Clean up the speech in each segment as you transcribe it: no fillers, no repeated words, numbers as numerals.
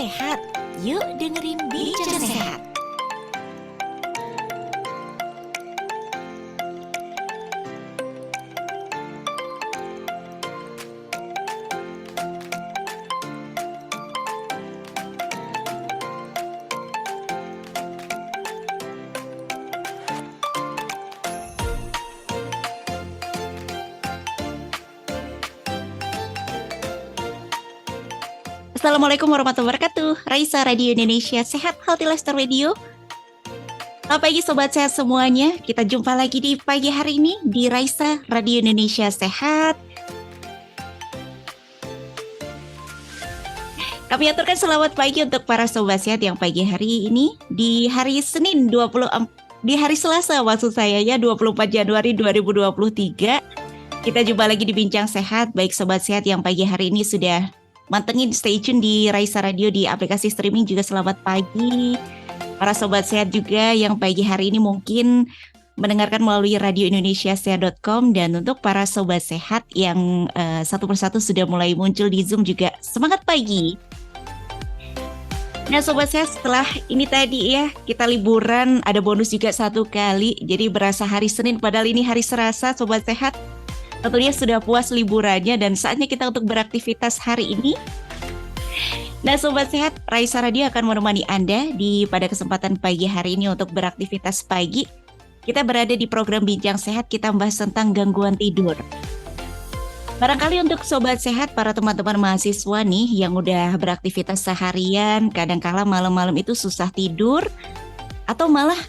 sehat. Yuk dengerin Bincang Sehat. Assalamualaikum warahmatullahi wabarakatuh. Raisa Radio Indonesia Sehat Healthy Lifestyle Radio. Selamat pagi sobat sehat semuanya. Kita jumpa lagi di pagi hari ini di Raisa Radio Indonesia Sehat. Kami aturkan selamat pagi untuk para sobat sehat yang pagi hari ini di hari Senin di hari Selasa maksud saya ya 24 Januari 2023. Kita jumpa lagi di Bincang Sehat. Baik sobat sehat yang pagi hari ini sudah mantengin stay tune di Raisa Radio di aplikasi streaming juga selamat pagi. Para sobat sehat juga yang pagi hari ini mungkin mendengarkan melalui radioindonesiasehat.com, dan untuk para sobat sehat yang satu persatu sudah mulai muncul di Zoom juga semangat pagi. Nah sobat sehat, setelah ini tadi ya kita liburan, ada bonus juga satu kali, jadi berasa hari Senin padahal ini hari Selasa sobat sehat. Tentunya sudah puas liburannya dan saatnya kita untuk beraktivitas hari ini. Nah sobat sehat, Raisa Radio akan menemani Anda pada kesempatan pagi hari ini untuk beraktivitas pagi. Kita berada di program Bincang Sehat, kita membahas tentang gangguan tidur. Barangkali untuk sobat sehat, para teman-teman mahasiswa nih yang udah beraktivitas seharian, kadang-kala malam-malam itu susah tidur, atau malah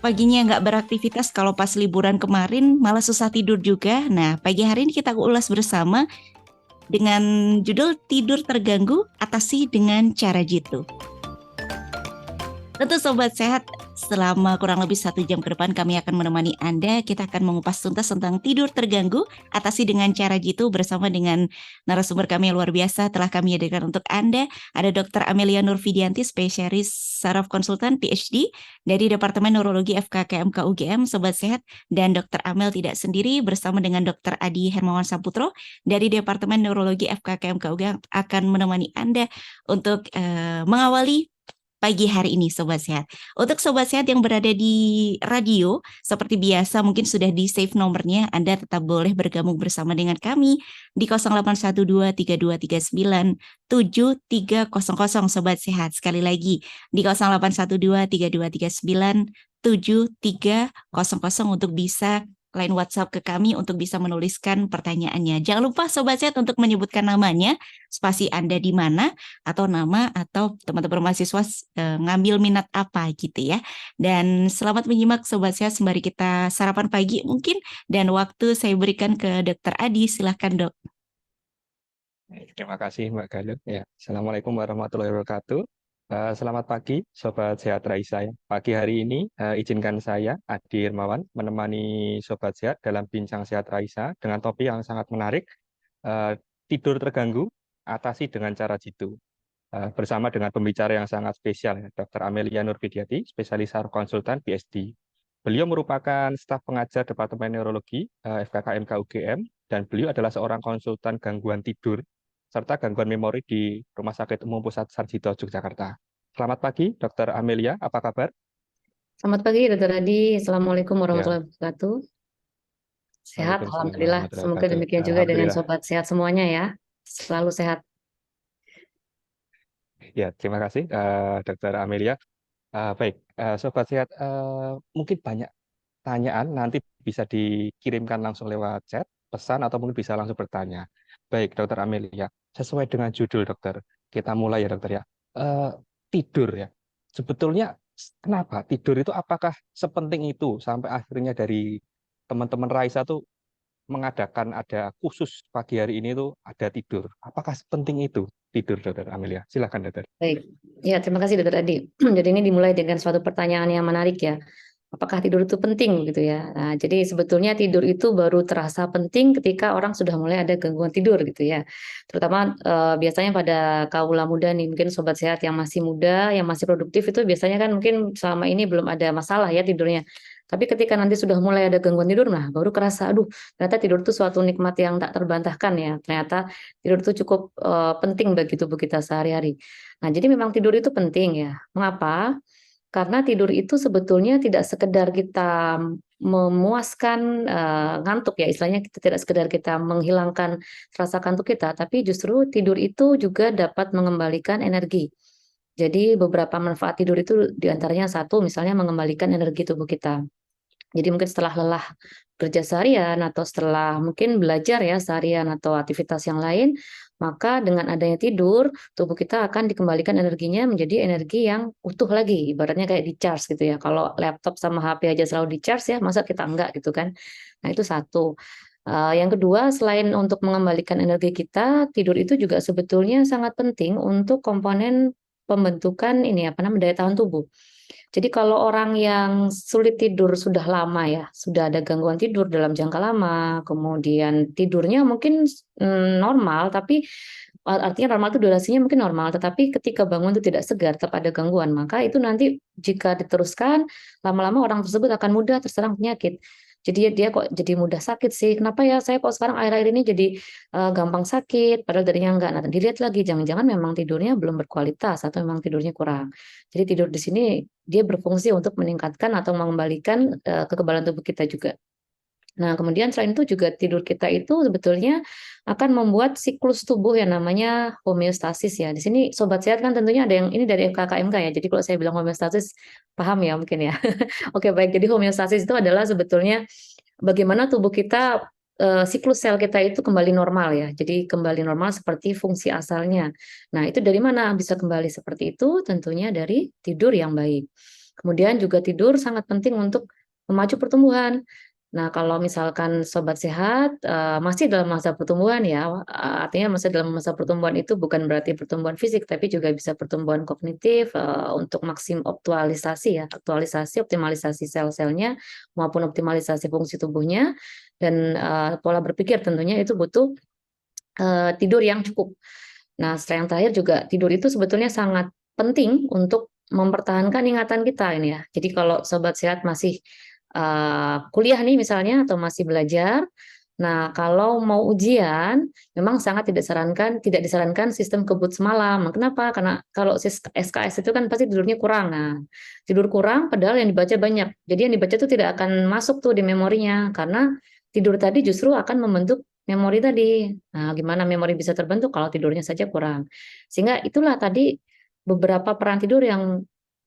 paginya nggak beraktivitas, kalau pas liburan kemarin malah susah tidur juga. Nah, pagi hari ini kita ulas bersama dengan judul Tidur Terganggu, Atasi dengan Cara Jitu. Tentu sobat sehat, selama kurang lebih 1 jam ke depan kami akan menemani Anda. Kita akan mengupas tuntas tentang tidur terganggu, atasi dengan cara jitu bersama dengan narasumber kami yang luar biasa telah kami hadirkan untuk Anda. Ada Dr. Amelia Nurvidianti, spesialis saraf konsultan PhD dari Departemen Neurologi FKKMK UGM, sobat sehat. Dan Dr. Amel tidak sendiri, bersama dengan Dr. Adi Hermawan Saputro dari Departemen Neurologi FKKMK UGM akan menemani Anda untuk mengawali pagi hari ini sobat sehat. Untuk sobat sehat yang berada di radio, seperti biasa mungkin sudah di save nomornya, Anda tetap boleh bergabung bersama dengan kami di 0812-3239-7300 sobat sehat. Sekali lagi di 0812-3239-7300 untuk bisa line WhatsApp ke kami untuk bisa menuliskan pertanyaannya. Jangan lupa sobat sehat untuk menyebutkan namanya, spasi Anda di mana, atau nama atau teman-teman mahasiswa ngambil minat apa gitu ya. Dan selamat menyimak sobat sehat sembari kita sarapan pagi mungkin, dan waktu saya berikan ke Dr. Adi. Silahkan dok. Terima kasih Mbak Galuh. Ya, Assalamualaikum warahmatullahi wabarakatuh. Selamat pagi Sobat Sehat Raisa. Pagi hari ini izinkan saya Adi Hermawan menemani Sobat Sehat dalam Bincang Sehat Raisa dengan topik yang sangat menarik, tidur terganggu, atasi dengan cara jitu. Bersama dengan pembicara yang sangat spesial, Dr. Amelia Nurvidianti, spesialis saraf konsultan PhD. Beliau merupakan staf pengajar Departemen Neurologi FKKMK UGM, dan beliau adalah seorang konsultan gangguan tidur serta gangguan memori di Rumah Sakit Umum Pusat Sarjito, Yogyakarta. Selamat pagi, Dr. Amelia, apa kabar? Selamat pagi, Dr. Adi. Assalamualaikum warahmatullahi wabarakatuh. Sehat, alhamdulillah. Semoga demikian juga dengan sobat sehat semuanya ya. Selalu sehat. Ya, terima kasih, Dr. Amelia. Baik, sobat sehat, mungkin banyak pertanyaan nanti bisa dikirimkan langsung lewat chat, pesan, atau mungkin bisa langsung bertanya. Baik, Dr. Amelia, sesuai dengan judul dokter, kita mulai ya dokter ya. Tidur ya, sebetulnya kenapa tidur itu, apakah sepenting itu sampai akhirnya dari teman-teman Raisa tuh mengadakan ada khusus pagi hari ini tuh ada tidur? Apakah sepenting itu tidur, Dr. Amelia? Silakan dokter. Baik, ya terima kasih Dr. Adi. Jadi ini dimulai dengan suatu pertanyaan yang menarik ya. Apakah tidur itu penting gitu ya? Nah, jadi sebetulnya tidur itu baru terasa penting ketika orang sudah mulai ada gangguan tidur gitu ya. Terutama biasanya pada kaula muda nih, mungkin sobat sehat yang masih muda, yang masih produktif itu biasanya kan mungkin selama ini belum ada masalah ya tidurnya. Tapi ketika nanti sudah mulai ada gangguan tidur, nah baru kerasa, aduh ternyata tidur itu suatu nikmat yang tak terbantahkan ya. Ternyata tidur itu cukup penting bagi tubuh kita sehari-hari. Nah, jadi memang tidur itu penting ya. Mengapa? Karena tidur itu sebetulnya tidak sekedar kita memuaskan, ngantuk ya, istilahnya kita tidak sekedar kita menghilangkan rasa kantuk kita, tapi justru tidur itu juga dapat mengembalikan energi. Jadi beberapa manfaat tidur itu diantaranya satu, misalnya mengembalikan energi tubuh kita. Jadi mungkin setelah lelah kerja seharian atau setelah mungkin belajar ya seharian atau aktivitas yang lain, maka dengan adanya tidur, tubuh kita akan dikembalikan energinya menjadi energi yang utuh lagi, ibaratnya kayak di-charge gitu ya. Kalau laptop sama HP aja selalu di-charge ya, masa kita enggak gitu kan. Nah itu satu. Yang kedua, selain untuk mengembalikan energi kita, tidur itu juga sebetulnya sangat penting untuk komponen pembentukan ini apa namanya daya tahan tubuh. Jadi kalau orang yang sulit tidur sudah lama ya, sudah ada gangguan tidur dalam jangka lama, kemudian tidurnya mungkin normal, tapi artinya normal itu durasinya mungkin normal, tetapi ketika bangun itu tidak segar, tetap ada gangguan, maka itu nanti jika diteruskan, lama-lama orang tersebut akan mudah terserang penyakit. Jadi dia kok jadi mudah sakit sih, kenapa ya saya kok sekarang akhir-akhir ini jadi gampang sakit, padahal tadinya enggak. Nah, dilihat lagi, jangan-jangan memang tidurnya belum berkualitas atau memang tidurnya kurang. Jadi tidur di sini dia berfungsi untuk meningkatkan atau mengembalikan, kekebalan tubuh kita juga. Nah, kemudian selain itu juga tidur kita itu sebetulnya akan membuat siklus tubuh yang namanya homeostasis ya. Di sini sobat sehat kan tentunya ada yang ini dari FKKMK ya. Jadi kalau saya bilang homeostasis paham ya mungkin ya. Oke baik, jadi homeostasis itu adalah sebetulnya bagaimana tubuh kita, siklus sel kita itu kembali normal ya. Jadi kembali normal seperti fungsi asalnya. Nah, itu dari mana bisa kembali seperti itu? Tentunya dari tidur yang baik. Kemudian juga tidur sangat penting untuk memacu pertumbuhan. Nah, kalau misalkan sobat sehat, masih dalam masa pertumbuhan ya, artinya masih dalam masa pertumbuhan itu bukan berarti pertumbuhan fisik, tapi juga bisa pertumbuhan kognitif, untuk optimalisasi ya, optimalisasi sel-selnya maupun optimalisasi fungsi tubuhnya dan, pola berpikir tentunya itu butuh, tidur yang cukup. Nah, setelah yang terakhir juga tidur itu sebetulnya sangat penting untuk mempertahankan ingatan kita ini ya. Jadi kalau sobat sehat masih kuliah nih misalnya atau masih belajar, nah kalau mau ujian memang sangat tidak disarankan sistem kebut semalam. Kenapa? Karena kalau SKS itu kan pasti tidurnya kurang. Nah, tidur kurang padahal yang dibaca banyak. Jadi yang dibaca itu tidak akan masuk tuh di memorinya karena tidur tadi justru akan membentuk memori tadi. Nah, gimana memori bisa terbentuk kalau tidurnya saja kurang? Sehingga itulah tadi beberapa peran tidur yang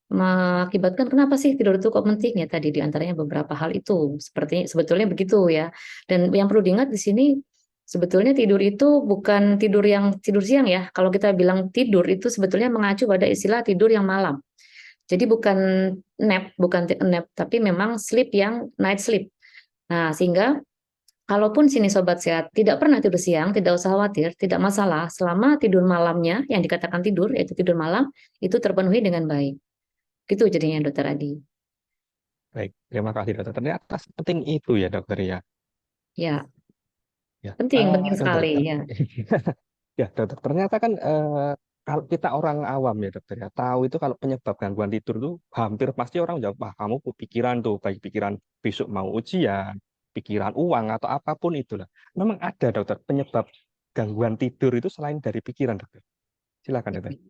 mengakibatkan kenapa sih tidur itu kok penting ya tadi di antaranya beberapa hal itu, seperti sebetulnya begitu ya. Dan yang perlu diingat di sini, sebetulnya tidur itu bukan tidur yang tidur siang ya, kalau kita bilang tidur itu sebetulnya mengacu pada istilah tidur yang malam. Jadi bukan nap, tapi memang sleep yang night sleep. Nah, sehingga kalaupun sini sobat sehat tidak pernah tidur siang, tidak usah khawatir, tidak masalah selama tidur malamnya yang dikatakan tidur, yaitu tidur malam, itu terpenuhi dengan baik. Gitu jadinya Dokter Adi. Baik, terima kasih dokter. Ternyata penting itu ya dokter ya. Ya, Ya, penting dokter. sekali ya. Ya dokter. Ternyata kan kalau kita orang awam ya dokter ya, tahu itu kalau penyebab gangguan tidur itu hampir pasti orang jawab, wah kamu pikiran tuh, baik pikiran besok mau ujian, pikiran uang atau apapun itulah. Memang ada dokter penyebab gangguan tidur itu selain dari pikiran dokter. Silakan dokter.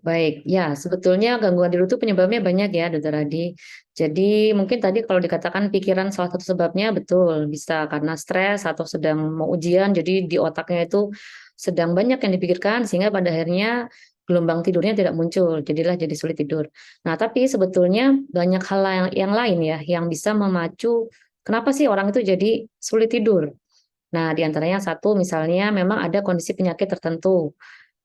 Baik, ya sebetulnya gangguan tidur itu penyebabnya banyak ya, Dokter Adi. Jadi mungkin tadi kalau dikatakan pikiran salah satu sebabnya betul bisa karena stres atau sedang mau ujian, jadi di otaknya itu sedang banyak yang dipikirkan sehingga pada akhirnya gelombang tidurnya tidak muncul, jadilah jadi sulit tidur. Nah, tapi sebetulnya banyak hal yang lain ya yang bisa memacu kenapa sih orang itu jadi sulit tidur. Nah, di antaranya satu misalnya memang ada kondisi penyakit tertentu.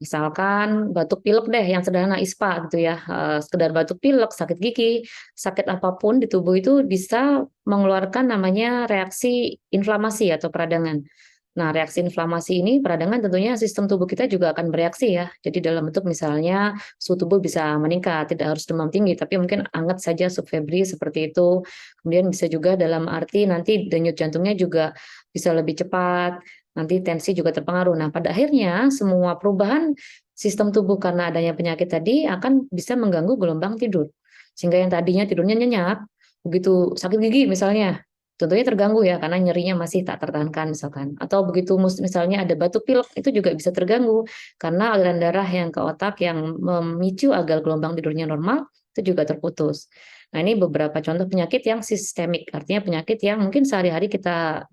Misalkan batuk pilek deh yang sederhana ISPA gitu ya, sekedar batuk pilek, sakit gigi, sakit apapun di tubuh itu bisa mengeluarkan namanya reaksi inflamasi atau peradangan. Nah, reaksi inflamasi ini peradangan tentunya sistem tubuh kita juga akan bereaksi ya. Jadi dalam bentuk misalnya suhu tubuh bisa meningkat, tidak harus demam tinggi, tapi mungkin hangat saja subfebris seperti itu. Kemudian bisa juga dalam arti nanti denyut jantungnya juga bisa lebih cepat, nanti tensi juga terpengaruh. Nah, pada akhirnya semua perubahan sistem tubuh karena adanya penyakit tadi akan bisa mengganggu gelombang tidur. Sehingga yang tadinya tidurnya nyenyak, begitu sakit gigi misalnya, tentunya terganggu ya karena nyerinya masih tak tertahankan misalkan. Atau begitu misalnya ada batuk pilek itu juga bisa terganggu karena aliran darah yang ke otak yang memicu agar gelombang tidurnya normal itu juga terputus. Nah, ini beberapa contoh penyakit yang sistemik, artinya penyakit yang mungkin sehari-hari kita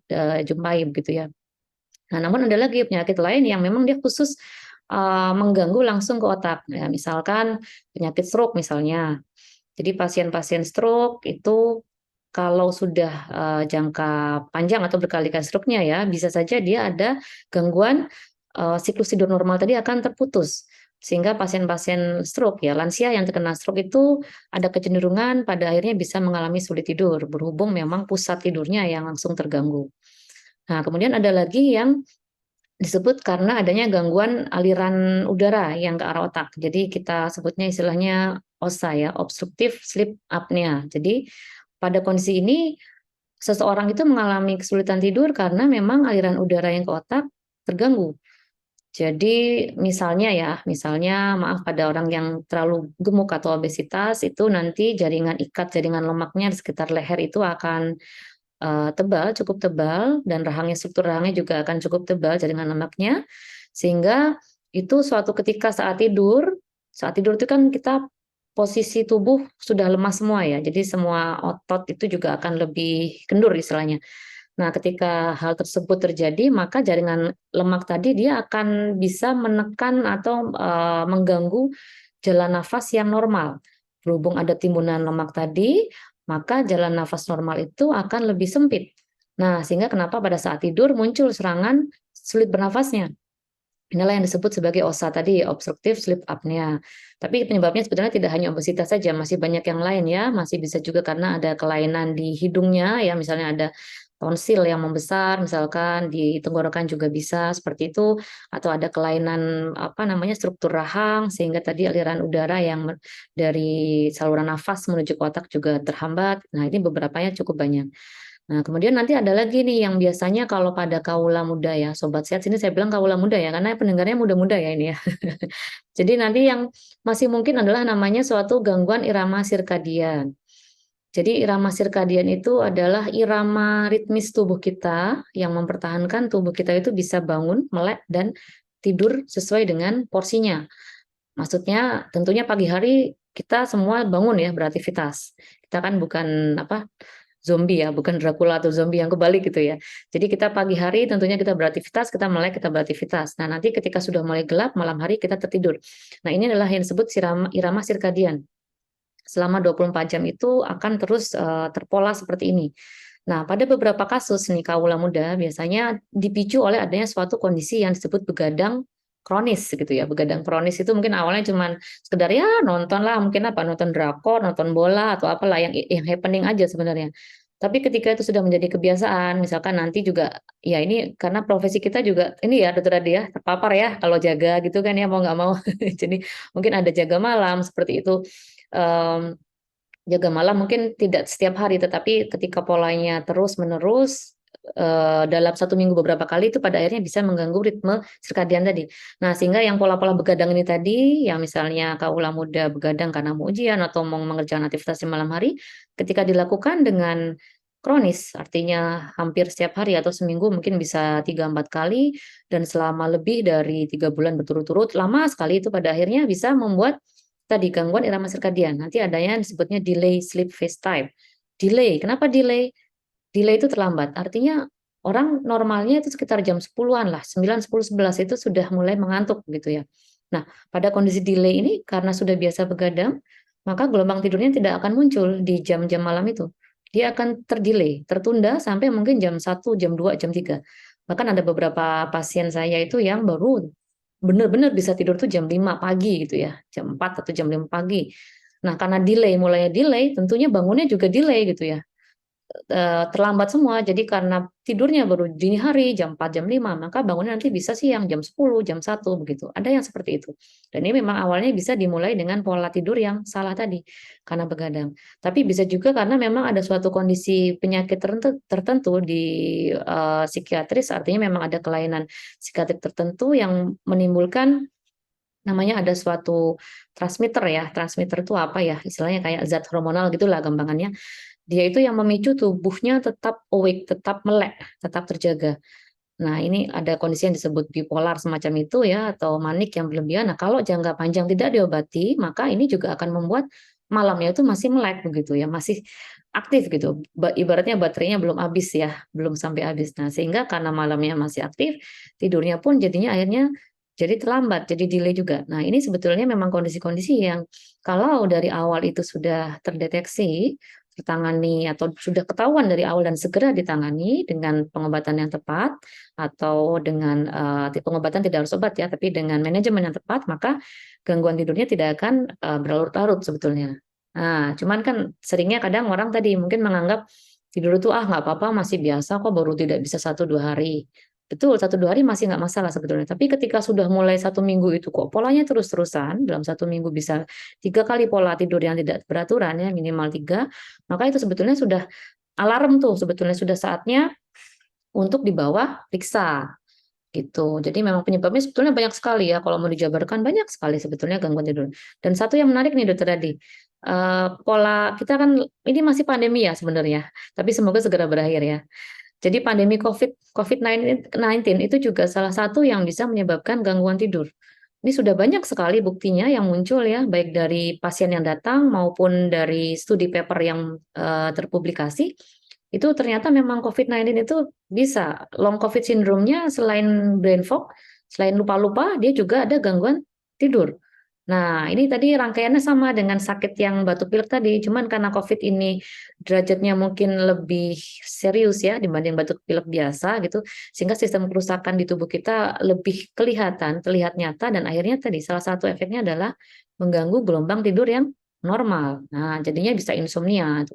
jumpai begitu ya. Nah, namun ada lagi penyakit lain yang memang dia khusus mengganggu langsung ke otak. Ya, misalkan penyakit stroke misalnya. Jadi pasien-pasien stroke itu kalau sudah jangka panjang atau berkali-kali stroke-nya ya, bisa saja dia ada gangguan siklus tidur normal tadi akan terputus. Sehingga pasien-pasien stroke ya, lansia yang terkena stroke itu ada kecenderungan pada akhirnya bisa mengalami sulit tidur, berhubung memang pusat tidurnya yang langsung terganggu. Nah, kemudian ada lagi yang disebut karena adanya gangguan aliran udara yang ke arah otak. Jadi kita sebutnya istilahnya OSA ya, obstructive sleep apnea. Jadi pada kondisi ini seseorang itu mengalami kesulitan tidur karena memang aliran udara yang ke otak terganggu. Jadi misalnya maaf pada orang yang terlalu gemuk atau obesitas itu nanti jaringan lemaknya di sekitar leher itu akan tebal, cukup tebal dan struktur rahangnya juga akan cukup tebal jaringan lemaknya, sehingga itu suatu ketika saat tidur itu kan kita posisi tubuh sudah lemas semua ya, jadi semua otot itu juga akan lebih kendur istilahnya. Nah, ketika hal tersebut terjadi, maka jaringan lemak tadi dia akan bisa menekan atau mengganggu jalan nafas yang normal. Berhubung ada timbunan lemak tadi, maka jalan nafas normal itu akan lebih sempit. Nah, sehingga kenapa pada saat tidur muncul serangan sulit bernafasnya. Inilah yang disebut sebagai OSA tadi, obstructive sleep apnea. Tapi penyebabnya sebenarnya tidak hanya obesitas saja, masih banyak yang lain ya. Masih bisa juga karena ada kelainan di hidungnya ya, misalnya ada tonsil yang membesar, misalkan di tenggorokan juga bisa seperti itu, atau ada kelainan struktur rahang sehingga tadi aliran udara yang dari saluran nafas menuju ke otak juga terhambat. Nah, ini beberapanya cukup banyak. Nah, kemudian nanti ada lagi nih yang biasanya kalau pada kaula muda ya, Sobat Sehat, sini saya bilang kaula muda ya, karena pendengarnya muda-muda ya ini ya. Jadi nanti yang masih mungkin adalah namanya suatu gangguan irama sirkadian. Jadi irama sirkadian itu adalah irama ritmis tubuh kita yang mempertahankan tubuh kita itu bisa bangun, melek, dan tidur sesuai dengan porsinya. Maksudnya tentunya pagi hari kita semua bangun ya beraktivitas. Kita kan bukan zombie ya, bukan Dracula atau zombie yang kebalik gitu ya. Jadi kita pagi hari tentunya kita beraktivitas, kita melek, kita beraktivitas. Nah, nanti ketika sudah mulai gelap, malam hari kita tertidur. Nah, ini adalah yang disebut irama sirkadian. Selama 24 jam itu akan terus terpola seperti ini. Nah, pada beberapa kasus nih kaula muda biasanya dipicu oleh adanya suatu kondisi yang disebut begadang kronis gitu ya. Begadang kronis itu mungkin awalnya cuman sekedar ya nonton lah, mungkin nonton drakor, nonton bola atau apalah yang happening aja sebenarnya. Tapi ketika itu sudah menjadi kebiasaan, misalkan nanti juga ya ini karena profesi kita juga ini ya Dokter Adi ya terpapar ya kalau jaga gitu kan ya mau nggak mau. Jadi mungkin ada jaga malam seperti itu. Em, Jaga malam mungkin tidak setiap hari, tetapi ketika polanya terus-menerus dalam 1 minggu beberapa kali itu pada akhirnya bisa mengganggu ritme sirkadian tadi. Nah, sehingga yang pola-pola begadang ini tadi, yang misalnya kaula muda begadang karena mau ujian atau mau mengerjakan aktivitas di malam hari, ketika dilakukan dengan kronis, artinya hampir setiap hari atau seminggu mungkin bisa 3-4 kali, dan selama lebih dari 3 bulan berturut-turut, lama sekali itu pada akhirnya bisa membuat tadi gangguan irama sirkadian. Nanti adanya yang disebutnya delay sleep phase time. Delay, kenapa delay? Delay itu terlambat. Artinya orang normalnya itu sekitar jam 10-an lah, 9, 10, 11 itu sudah mulai mengantuk gitu ya. Nah, pada kondisi delay ini karena sudah biasa begadang, maka gelombang tidurnya tidak akan muncul di jam-jam malam itu. Dia akan terdelay, tertunda sampai mungkin jam 1, jam 2, jam 3. Bahkan ada beberapa pasien saya itu yang baru benar-benar bisa tidur tuh jam 5 pagi gitu ya, jam 4 atau jam 5 pagi. Nah, karena mulainya delay, tentunya bangunnya juga delay gitu ya. Terlambat semua. Jadi karena tidurnya baru dini hari jam 4, jam 5, maka bangunnya nanti bisa siang jam 10, jam 1 begitu. Ada yang seperti itu. Dan ini memang awalnya bisa dimulai dengan pola tidur yang salah tadi karena begadang. Tapi bisa juga karena memang ada suatu kondisi penyakit tertentu di psikiatris, artinya memang ada kelainan psikiatrik tertentu yang menimbulkan namanya ada suatu transmitter ya. Transmitter itu apa ya? Istilahnya kayak zat hormonal gitulah gampangannya. dia itu yang memicu tubuhnya tetap awake, tetap melek, tetap terjaga. Nah, ini ada kondisi yang disebut bipolar semacam itu ya, atau manik yang berlebihan. Nah, kalau jangka panjang tidak diobati, maka ini juga akan membuat malamnya itu masih melek begitu ya, masih aktif gitu. Ibaratnya baterainya belum habis ya, belum sampai habis. Nah, sehingga karena malamnya masih aktif, tidurnya pun jadinya akhirnya jadi terlambat, jadi delay juga. Nah, ini sebetulnya memang kondisi-kondisi yang kalau dari awal itu sudah terdeteksi, tertangani atau sudah ketahuan dari awal dan segera ditangani dengan pengobatan yang tepat, atau dengan pengobatan tidak harus obat ya, tapi dengan manajemen yang tepat, maka gangguan tidurnya tidak akan berlarut-larut sebetulnya. Nah, cuman kan seringnya kadang orang tadi mungkin menganggap tidur itu nggak apa-apa, masih biasa kok, baru tidak bisa 1-2 hari. Betul, 1-2 hari masih nggak masalah sebetulnya. Tapi ketika sudah mulai 1 minggu itu kok polanya terus-terusan, dalam 1 minggu bisa 3 kali pola tidur yang tidak beraturan ya, minimal 3, maka itu sebetulnya sudah alarm tuh, sebetulnya sudah saatnya untuk dibawa periksa gitu. Jadi memang penyebabnya sebetulnya banyak sekali ya, kalau mau dijabarkan banyak sekali sebetulnya gangguan tidur. Dan satu yang menarik nih Dokter Adi, pola kita kan ini masih pandemi ya sebenarnya, tapi semoga segera berakhir ya. Jadi pandemi COVID-19 itu juga salah satu yang bisa menyebabkan gangguan tidur. Ini sudah banyak sekali buktinya yang muncul ya, baik dari pasien yang datang maupun dari studi paper yang terpublikasi. Itu ternyata memang COVID-19 itu bisa long COVID syndrome-nya selain brain fog, selain lupa-lupa, dia juga ada gangguan tidur. Nah, ini tadi rangkaiannya sama dengan sakit yang batuk pilek tadi, cuman karena COVID ini derajatnya mungkin lebih serius ya dibanding batuk pilek biasa gitu, sehingga sistem kerusakan di tubuh kita lebih kelihatan, terlihat nyata, dan akhirnya tadi salah satu efeknya adalah mengganggu gelombang tidur yang normal. Nah, jadinya bisa insomnia.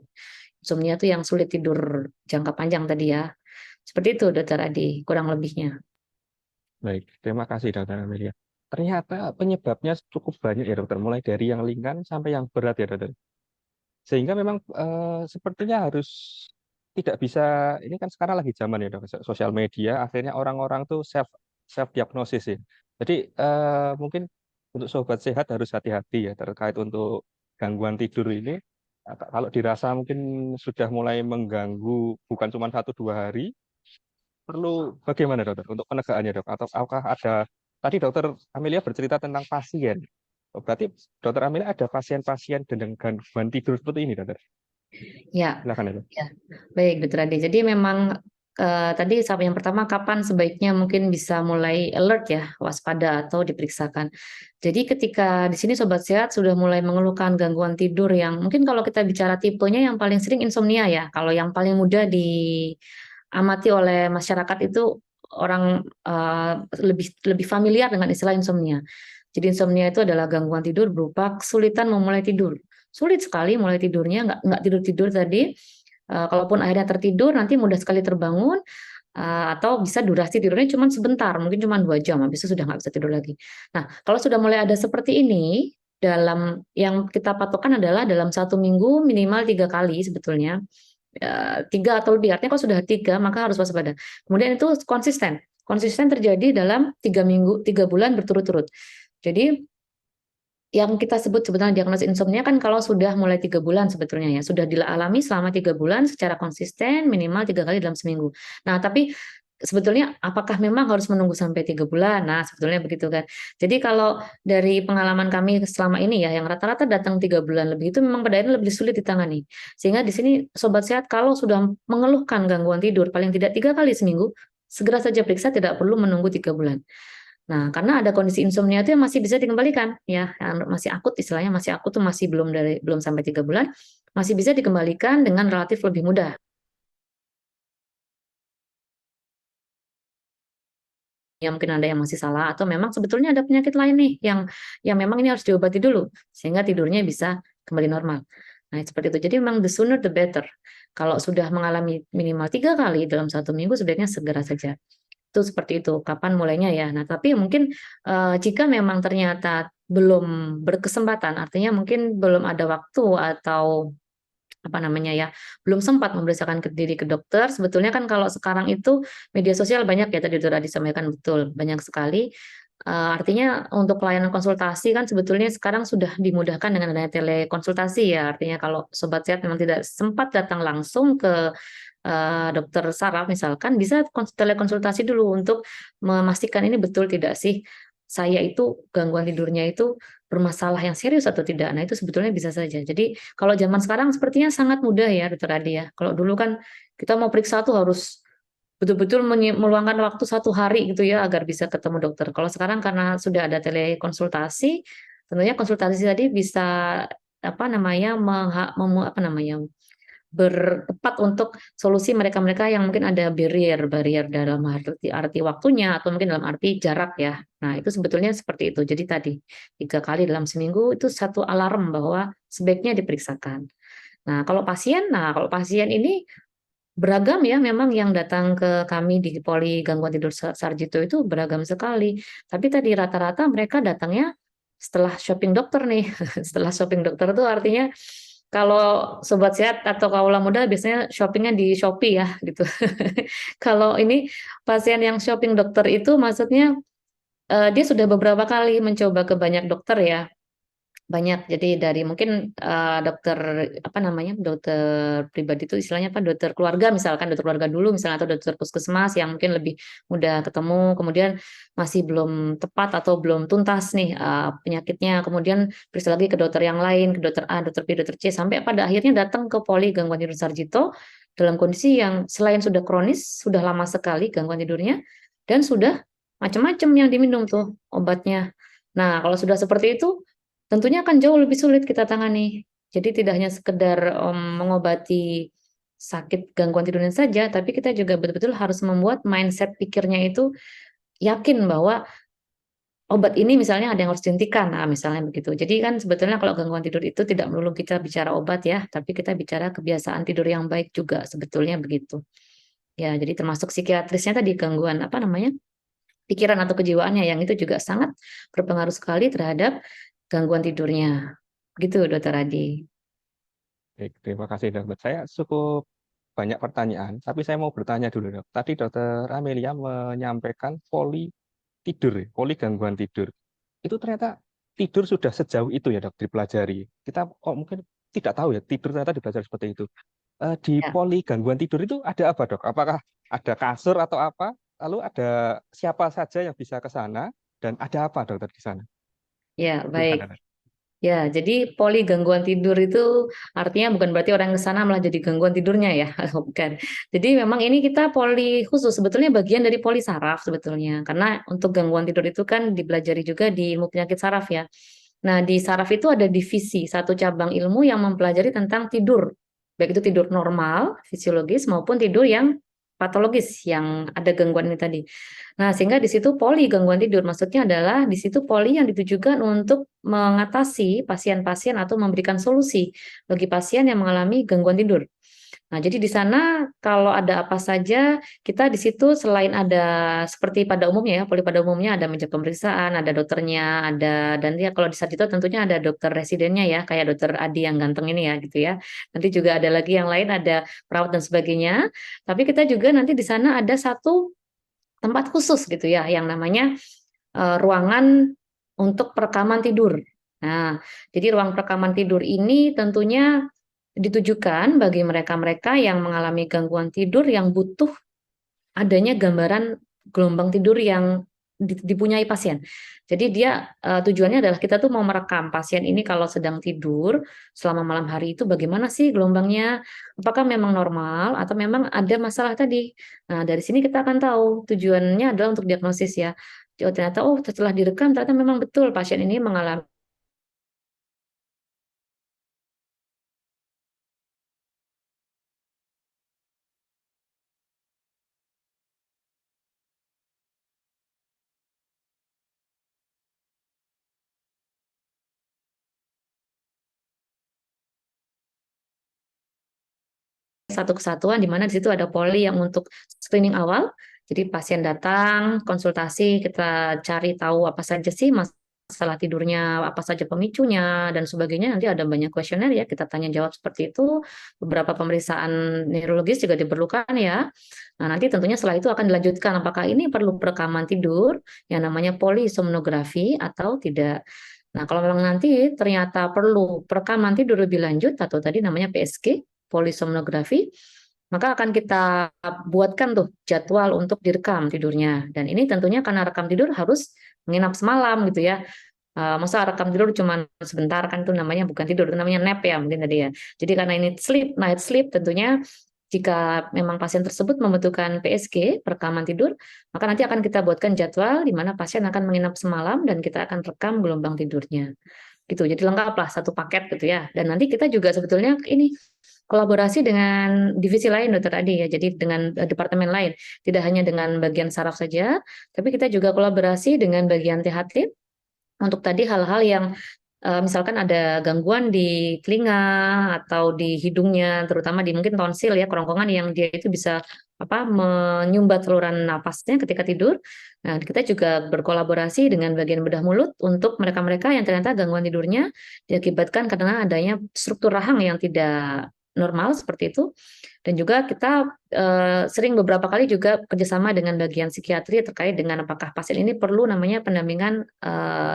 Insomnia itu yang sulit tidur jangka panjang tadi ya. Seperti itu Dokter Adi, kurang lebihnya. Baik, terima kasih Dokter Amelia. Ternyata penyebabnya cukup banyak ya dokter, mulai dari yang ringan sampai yang berat ya dokter. Sehingga memang sepertinya harus tidak bisa, ini kan sekarang lagi zaman ya dok, sosial media, akhirnya orang-orang tuh self diagnosis ya. Jadi mungkin untuk sobat sehat harus hati-hati ya terkait untuk gangguan tidur ini. Kalau dirasa mungkin sudah mulai mengganggu bukan cuma 1-2 hari, perlu bagaimana dokter untuk penegakannya dok? Atau apakah ada, tadi dokter Amelia bercerita tentang pasien. Oh, berarti dokter Amelia ada pasien-pasien dengan gangguan tidur seperti ini dokter? Ya, Silakan ya dok. ya. Baik, Dokter Ade. Jadi memang tadi yang pertama kapan sebaiknya mungkin bisa mulai alert ya, waspada atau diperiksakan. Jadi ketika di sini Sobat Sehat sudah mulai mengeluhkan gangguan tidur yang mungkin kalau kita bicara tipenya yang paling sering insomnia ya. Kalau yang paling mudah diamati oleh masyarakat itu orang lebih lebih familiar dengan istilah insomnia. Jadi insomnia itu adalah gangguan tidur berupa kesulitan memulai tidur. Sulit sekali mulai tidurnya, nggak tidur-tidur tadi. Kalaupun akhirnya tertidur, nanti mudah sekali terbangun, atau bisa durasi tidurnya cuma sebentar, mungkin cuma 2 jam, habis itu sudah nggak bisa tidur lagi. Nah, kalau sudah mulai ada seperti ini, dalam yang kita patokan adalah dalam 1 minggu minimal 3 kali sebetulnya, 3 atau lebih, artinya kalau sudah 3, maka harus waspada. Kemudian itu konsisten, konsisten terjadi dalam 3 minggu, 3 bulan berturut-turut. Jadi yang kita sebut sebetulnya diagnosis insomnia kan kalau sudah mulai 3 bulan sebetulnya ya, sudah dialami selama 3 bulan secara konsisten minimal 3 kali dalam seminggu. Nah, tapi sebetulnya apakah memang harus menunggu sampai 3 bulan? Nah, sebetulnya begitu kan. Jadi kalau dari pengalaman kami selama ini ya, yang rata-rata datang 3 bulan lebih itu memang pada akhirnya lebih sulit ditangani. Sehingga di sini Sobat Sehat kalau sudah mengeluhkan gangguan tidur paling tidak 3 kali seminggu, segera saja periksa, tidak perlu menunggu 3 bulan. Nah, karena ada kondisi insomnia itu yang masih bisa dikembalikan, ya, yang masih akut istilahnya masih akut tuh masih belum sampai 3 bulan, masih bisa dikembalikan dengan relatif lebih mudah. Ya mungkin ada yang masih salah atau memang sebetulnya ada penyakit lain nih yang memang ini harus diobati dulu sehingga tidurnya bisa kembali normal. Nah, seperti itu. Jadi memang the sooner the better. Kalau sudah mengalami minimal 3 kali dalam 1 minggu sebaiknya segera saja. Itu seperti itu, kapan mulainya ya. Nah, tapi mungkin jika memang ternyata belum berkesempatan, artinya mungkin belum ada waktu atau apa namanya ya, belum sempat memeriksakan diri ke dokter. Sebetulnya kan kalau sekarang itu media sosial banyak ya, tadi sudah disampaikan betul, banyak sekali. Artinya untuk pelayanan konsultasi kan sebetulnya sekarang sudah dimudahkan dengan adanya telekonsultasi ya. Artinya kalau sobat sehat memang tidak sempat datang langsung ke dokter saraf misalkan, bisa telekonsultasi dulu untuk memastikan ini betul tidak sih saya itu gangguan tidurnya itu bermasalah yang serius atau tidak. Nah, itu sebetulnya bisa saja. Jadi kalau zaman sekarang sepertinya sangat mudah ya, Dokter Adi ya. Kalau dulu kan kita mau periksa tuh harus betul-betul meluangkan waktu 1 hari gitu ya agar bisa ketemu dokter. Kalau sekarang karena sudah ada telekonsultasi, tentunya konsultasi tadi bisa apa namanya apa namanya bertepat untuk solusi mereka-mereka yang mungkin ada barrier dalam arti waktunya atau mungkin dalam arti jarak ya. Nah, itu sebetulnya seperti itu. Jadi tadi 3 kali dalam seminggu itu satu alarm bahwa sebaiknya diperiksakan. Nah, kalau pasien ini beragam ya, memang yang datang ke kami di Poli Gangguan Tidur Sarjito itu beragam sekali. Tapi tadi rata-rata mereka datangnya setelah shopping dokter nih. Setelah shopping dokter itu artinya kalau sobat sehat atau kaula muda biasanya shoppingnya di Shopee ya gitu. Kalau ini pasien yang shopping dokter itu maksudnya dia sudah beberapa kali mencoba ke banyak dokter ya. Banyak, jadi dari mungkin, dokter, apa namanya, dokter pribadi itu istilahnya apa, dokter keluarga misalkan, dokter keluarga dulu misalnya atau dokter puskesmas yang mungkin lebih mudah ketemu, kemudian masih belum tepat atau belum tuntas nih, penyakitnya, kemudian periksa lagi ke dokter yang lain, ke dokter A, dokter B, dokter C, sampai pada akhirnya datang ke Poli Gangguan Tidur Sarjito dalam kondisi yang selain sudah kronis, sudah lama sekali gangguan tidurnya, dan sudah macam-macam yang diminum tuh obatnya. Nah, kalau sudah seperti itu tentunya akan jauh lebih sulit kita tangani. Jadi tidak hanya sekedar, mengobati sakit gangguan tidurnya saja, tapi kita juga betul-betul harus membuat mindset pikirnya itu yakin bahwa obat ini misalnya ada yang harus dihentikan, nah misalnya begitu. Jadi kan sebetulnya kalau gangguan tidur itu tidak melulu kita bicara obat ya, tapi kita bicara kebiasaan tidur yang baik juga sebetulnya begitu. Ya, jadi termasuk psikiatrisnya tadi gangguan apa namanya, pikiran atau kejiwaannya yang itu juga sangat berpengaruh sekali terhadap gangguan tidurnya. Gitu, Dokter Adi. Baik, terima kasih dokter. Saya cukup banyak pertanyaan, tapi saya mau bertanya dulu dok. Tadi dokter Amelia menyampaikan poli tidur, ya, poli gangguan tidur. Itu ternyata tidur sudah sejauh itu ya dok dipelajari. Kita kok mungkin tidak tahu ya tidur ternyata dipelajari seperti itu. Di Ya, poli gangguan tidur itu ada apa dok? Apakah ada kasur atau apa? Lalu ada siapa saja yang bisa ke sana dan ada apa dokter di sana? ya, baik. Gimana, Dok? Ya, jadi poli gangguan tidur itu artinya bukan berarti orang ke sana malah jadi gangguan tidurnya ya, bukan. Jadi memang ini kita poli khusus, sebetulnya bagian dari poli saraf sebetulnya. Karena untuk gangguan tidur itu kan dipelajari juga di ilmu penyakit saraf ya. Nah, di saraf itu ada divisi, satu cabang ilmu yang mempelajari tentang tidur. Baik itu tidur normal, fisiologis, maupun tidur yang patologis, yang ada gangguan ini tadi. Nah, sehingga di situ poli gangguan tidur, maksudnya adalah di situ poli yang ditujukan untuk mengatasi pasien-pasien atau memberikan solusi bagi pasien yang mengalami gangguan tidur. Nah, jadi di sana kalau ada apa saja, kita di situ selain ada seperti pada umumnya ya, poli pada umumnya ada meja pemeriksaan, ada dokternya, ada dan ya kalau di Sarjito tentunya ada dokter residennya ya, kayak dokter Adi yang ganteng ini ya gitu ya. Nanti juga ada lagi yang lain, ada perawat dan sebagainya. Tapi kita juga nanti di sana ada satu tempat khusus gitu ya, yang namanya ruangan untuk perekaman tidur. Nah, jadi ruang perekaman tidur ini tentunya ditujukan bagi mereka-mereka yang mengalami gangguan tidur yang butuh adanya gambaran gelombang tidur yang dipunyai pasien. Jadi dia tujuannya adalah kita tuh mau merekam pasien ini kalau sedang tidur selama malam hari itu bagaimana sih gelombangnya, apakah memang normal atau memang ada masalah tadi. Nah, dari sini kita akan tahu tujuannya adalah untuk diagnosis ya. Oh, ternyata setelah direkam ternyata memang betul pasien ini mengalami satu kesatuan di mana di situ ada poli yang untuk screening awal. Jadi pasien datang, konsultasi, kita cari tahu apa saja sih masalah tidurnya apa saja pemicunya dan sebagainya. Nanti ada banyak kuesioner ya, kita tanya jawab seperti itu. Beberapa pemeriksaan neurologis juga diperlukan ya. Nah, nanti tentunya setelah itu akan dilanjutkan apakah ini perlu perekaman tidur yang namanya polisomnografi atau tidak. Nah, kalau memang nanti ternyata perlu perekaman tidur lebih lanjut atau tadi namanya PSG, polisomnografi, maka akan kita buatkan tuh jadwal untuk direkam tidurnya. Dan ini tentunya karena rekam tidur harus menginap semalam gitu ya. Masa rekam tidur cuma sebentar kan itu namanya bukan tidur, itu namanya nap ya mungkin tadi ya. Jadi karena ini night sleep tentunya jika memang pasien tersebut membutuhkan PSG, perekaman tidur, maka nanti akan kita buatkan jadwal di mana pasien akan menginap semalam dan kita akan rekam gelombang tidurnya. Gitu. Jadi lengkap lah satu paket gitu ya. Dan nanti kita juga sebetulnya ini kolaborasi dengan divisi lain dokter Adi ya. Jadi dengan departemen lain, tidak hanya dengan bagian saraf saja, tapi kita juga kolaborasi dengan bagian THT untuk tadi hal-hal yang misalkan ada gangguan di telinga atau di hidungnya, terutama di mungkin tonsil ya, kerongkongan yang dia itu bisa menyumbat saluran napasnya ketika tidur. Nah, kita juga berkolaborasi dengan bagian bedah mulut untuk mereka-mereka yang ternyata gangguan tidurnya diakibatkan karena adanya struktur rahang yang tidak normal seperti itu. Dan juga kita sering beberapa kali juga kerjasama dengan bagian psikiatri terkait dengan apakah pasien ini perlu namanya pendampingan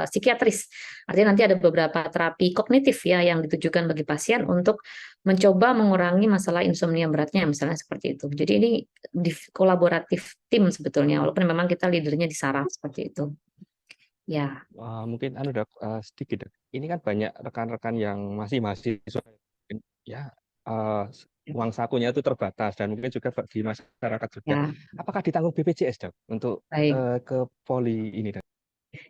psikiatris. Artinya nanti ada beberapa terapi kognitif ya yang ditujukan bagi pasien untuk mencoba mengurangi masalah insomnia beratnya misalnya seperti itu. Jadi ini kolaboratif tim sebetulnya walaupun memang kita leadernya di saraf seperti itu. Ya. Mungkin Dok, sedikit Dok. Ini kan banyak rekan-rekan yang masih mahasiswa ya uang sakunya itu terbatas dan mungkin juga bagi masyarakat juga. Ya. Apakah ditanggung BPJS Dok untuk ke poli ini Dok?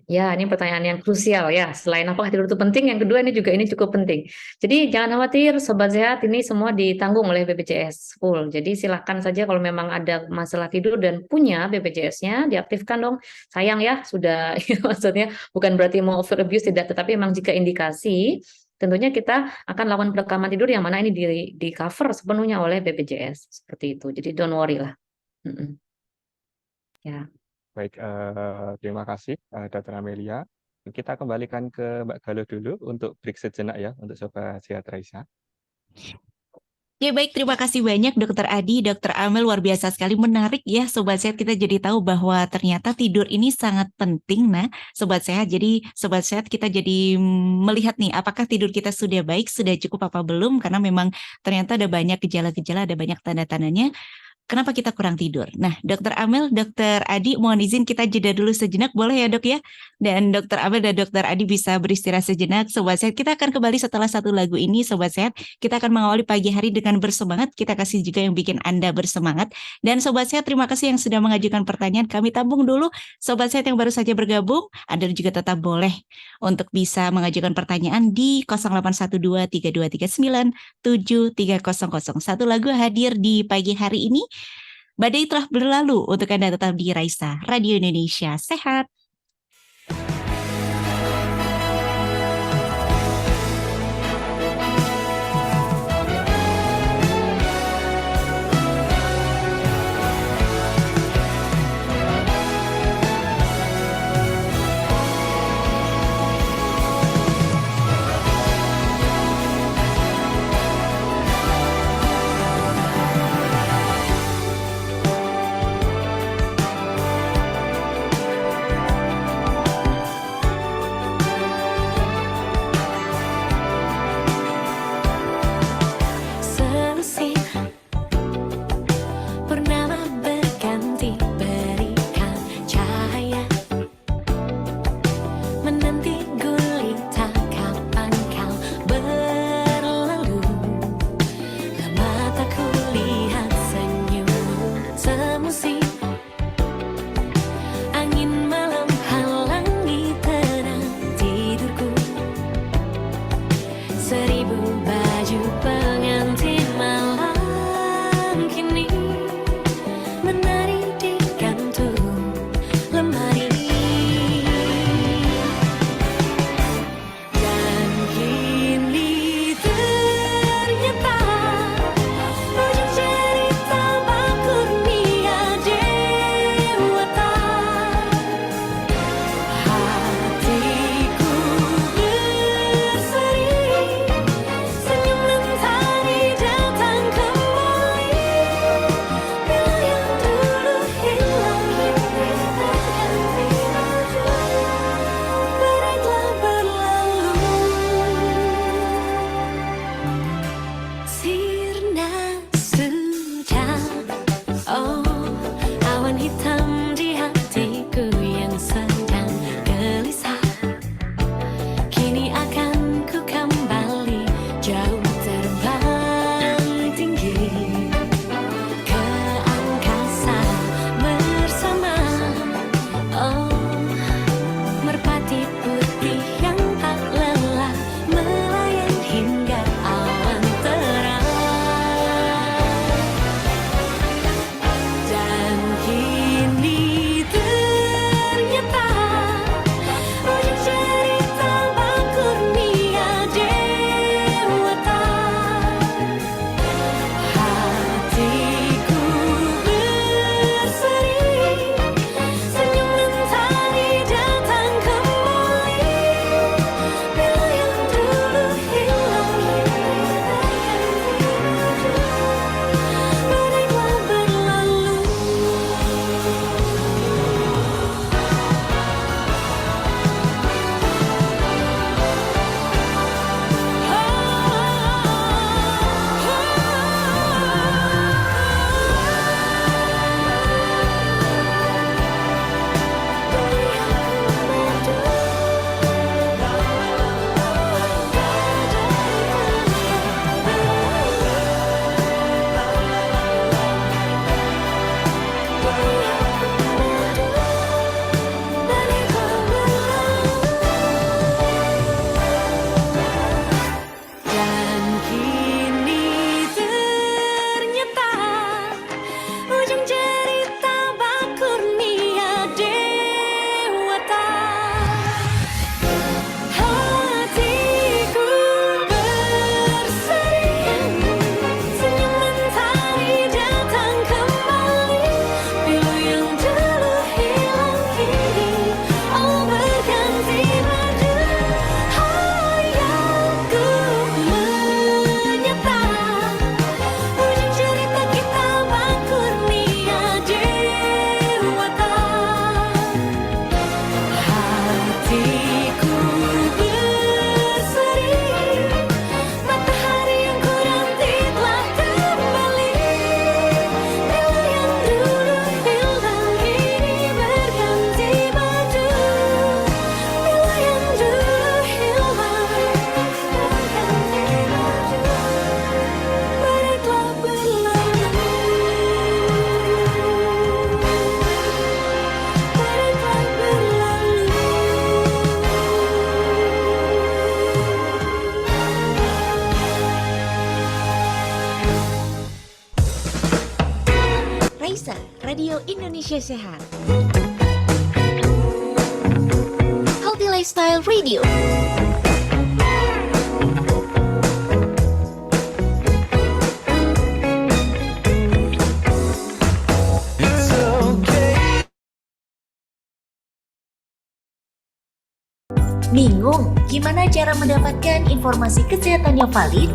Ya, ini pertanyaan yang krusial ya. Selain apakah tidur itu penting, yang kedua ini juga ini cukup penting. Jadi jangan khawatir, sobat sehat, ini semua ditanggung oleh BPJS full. Jadi silahkan saja kalau memang ada masalah tidur dan punya BPJS-nya, diaktifkan dong. Sayang ya, sudah maksudnya bukan berarti mau over abuse tidak, tetapi memang jika indikasi, tentunya kita akan lakukan perekaman tidur yang mana ini di cover sepenuhnya oleh BPJS seperti itu. Jadi don't worry lah. Ya. Baik, terima kasih Dr. Amelia. Kita kembalikan ke Mbak Galuh dulu untuk break sejenak ya untuk Sobat Sehat Raisa. Ya baik, terima kasih banyak Dokter Adi, Dokter Amel, luar biasa sekali, menarik ya Sobat Sehat, kita jadi tahu bahwa ternyata tidur ini sangat penting. Nah Sobat Sehat, jadi Sobat Sehat kita jadi melihat nih apakah tidur kita sudah baik, sudah cukup apa belum, karena memang ternyata ada banyak gejala-gejala, ada banyak tanda-tandanya. Kenapa kita kurang tidur? Nah, Dokter Amel, Dokter Adi, mohon izin kita jeda dulu sejenak, boleh ya dok ya? Dan Dokter Amel dan Dokter Adi bisa beristirahat sejenak. Sobat Sehat, kita akan kembali setelah satu lagu ini, Sobat Sehat. Kita akan mengawali pagi hari dengan bersemangat. Kita kasih juga yang bikin Anda bersemangat. Dan Sobat Sehat, terima kasih yang sudah mengajukan pertanyaan. Kami tampung dulu. Sobat Sehat yang baru saja bergabung, Anda juga tetap boleh untuk bisa mengajukan pertanyaan di 0812-3239-7300. Satu lagu hadir di pagi hari ini. Badai telah berlalu untuk Anda tetap di Raisa, Radio Indonesia Sehat. Raisa, Radio Indonesia Sehat. Healthy Lifestyle Radio. Bingung gimana cara mendapatkan informasi kesehatan yang valid?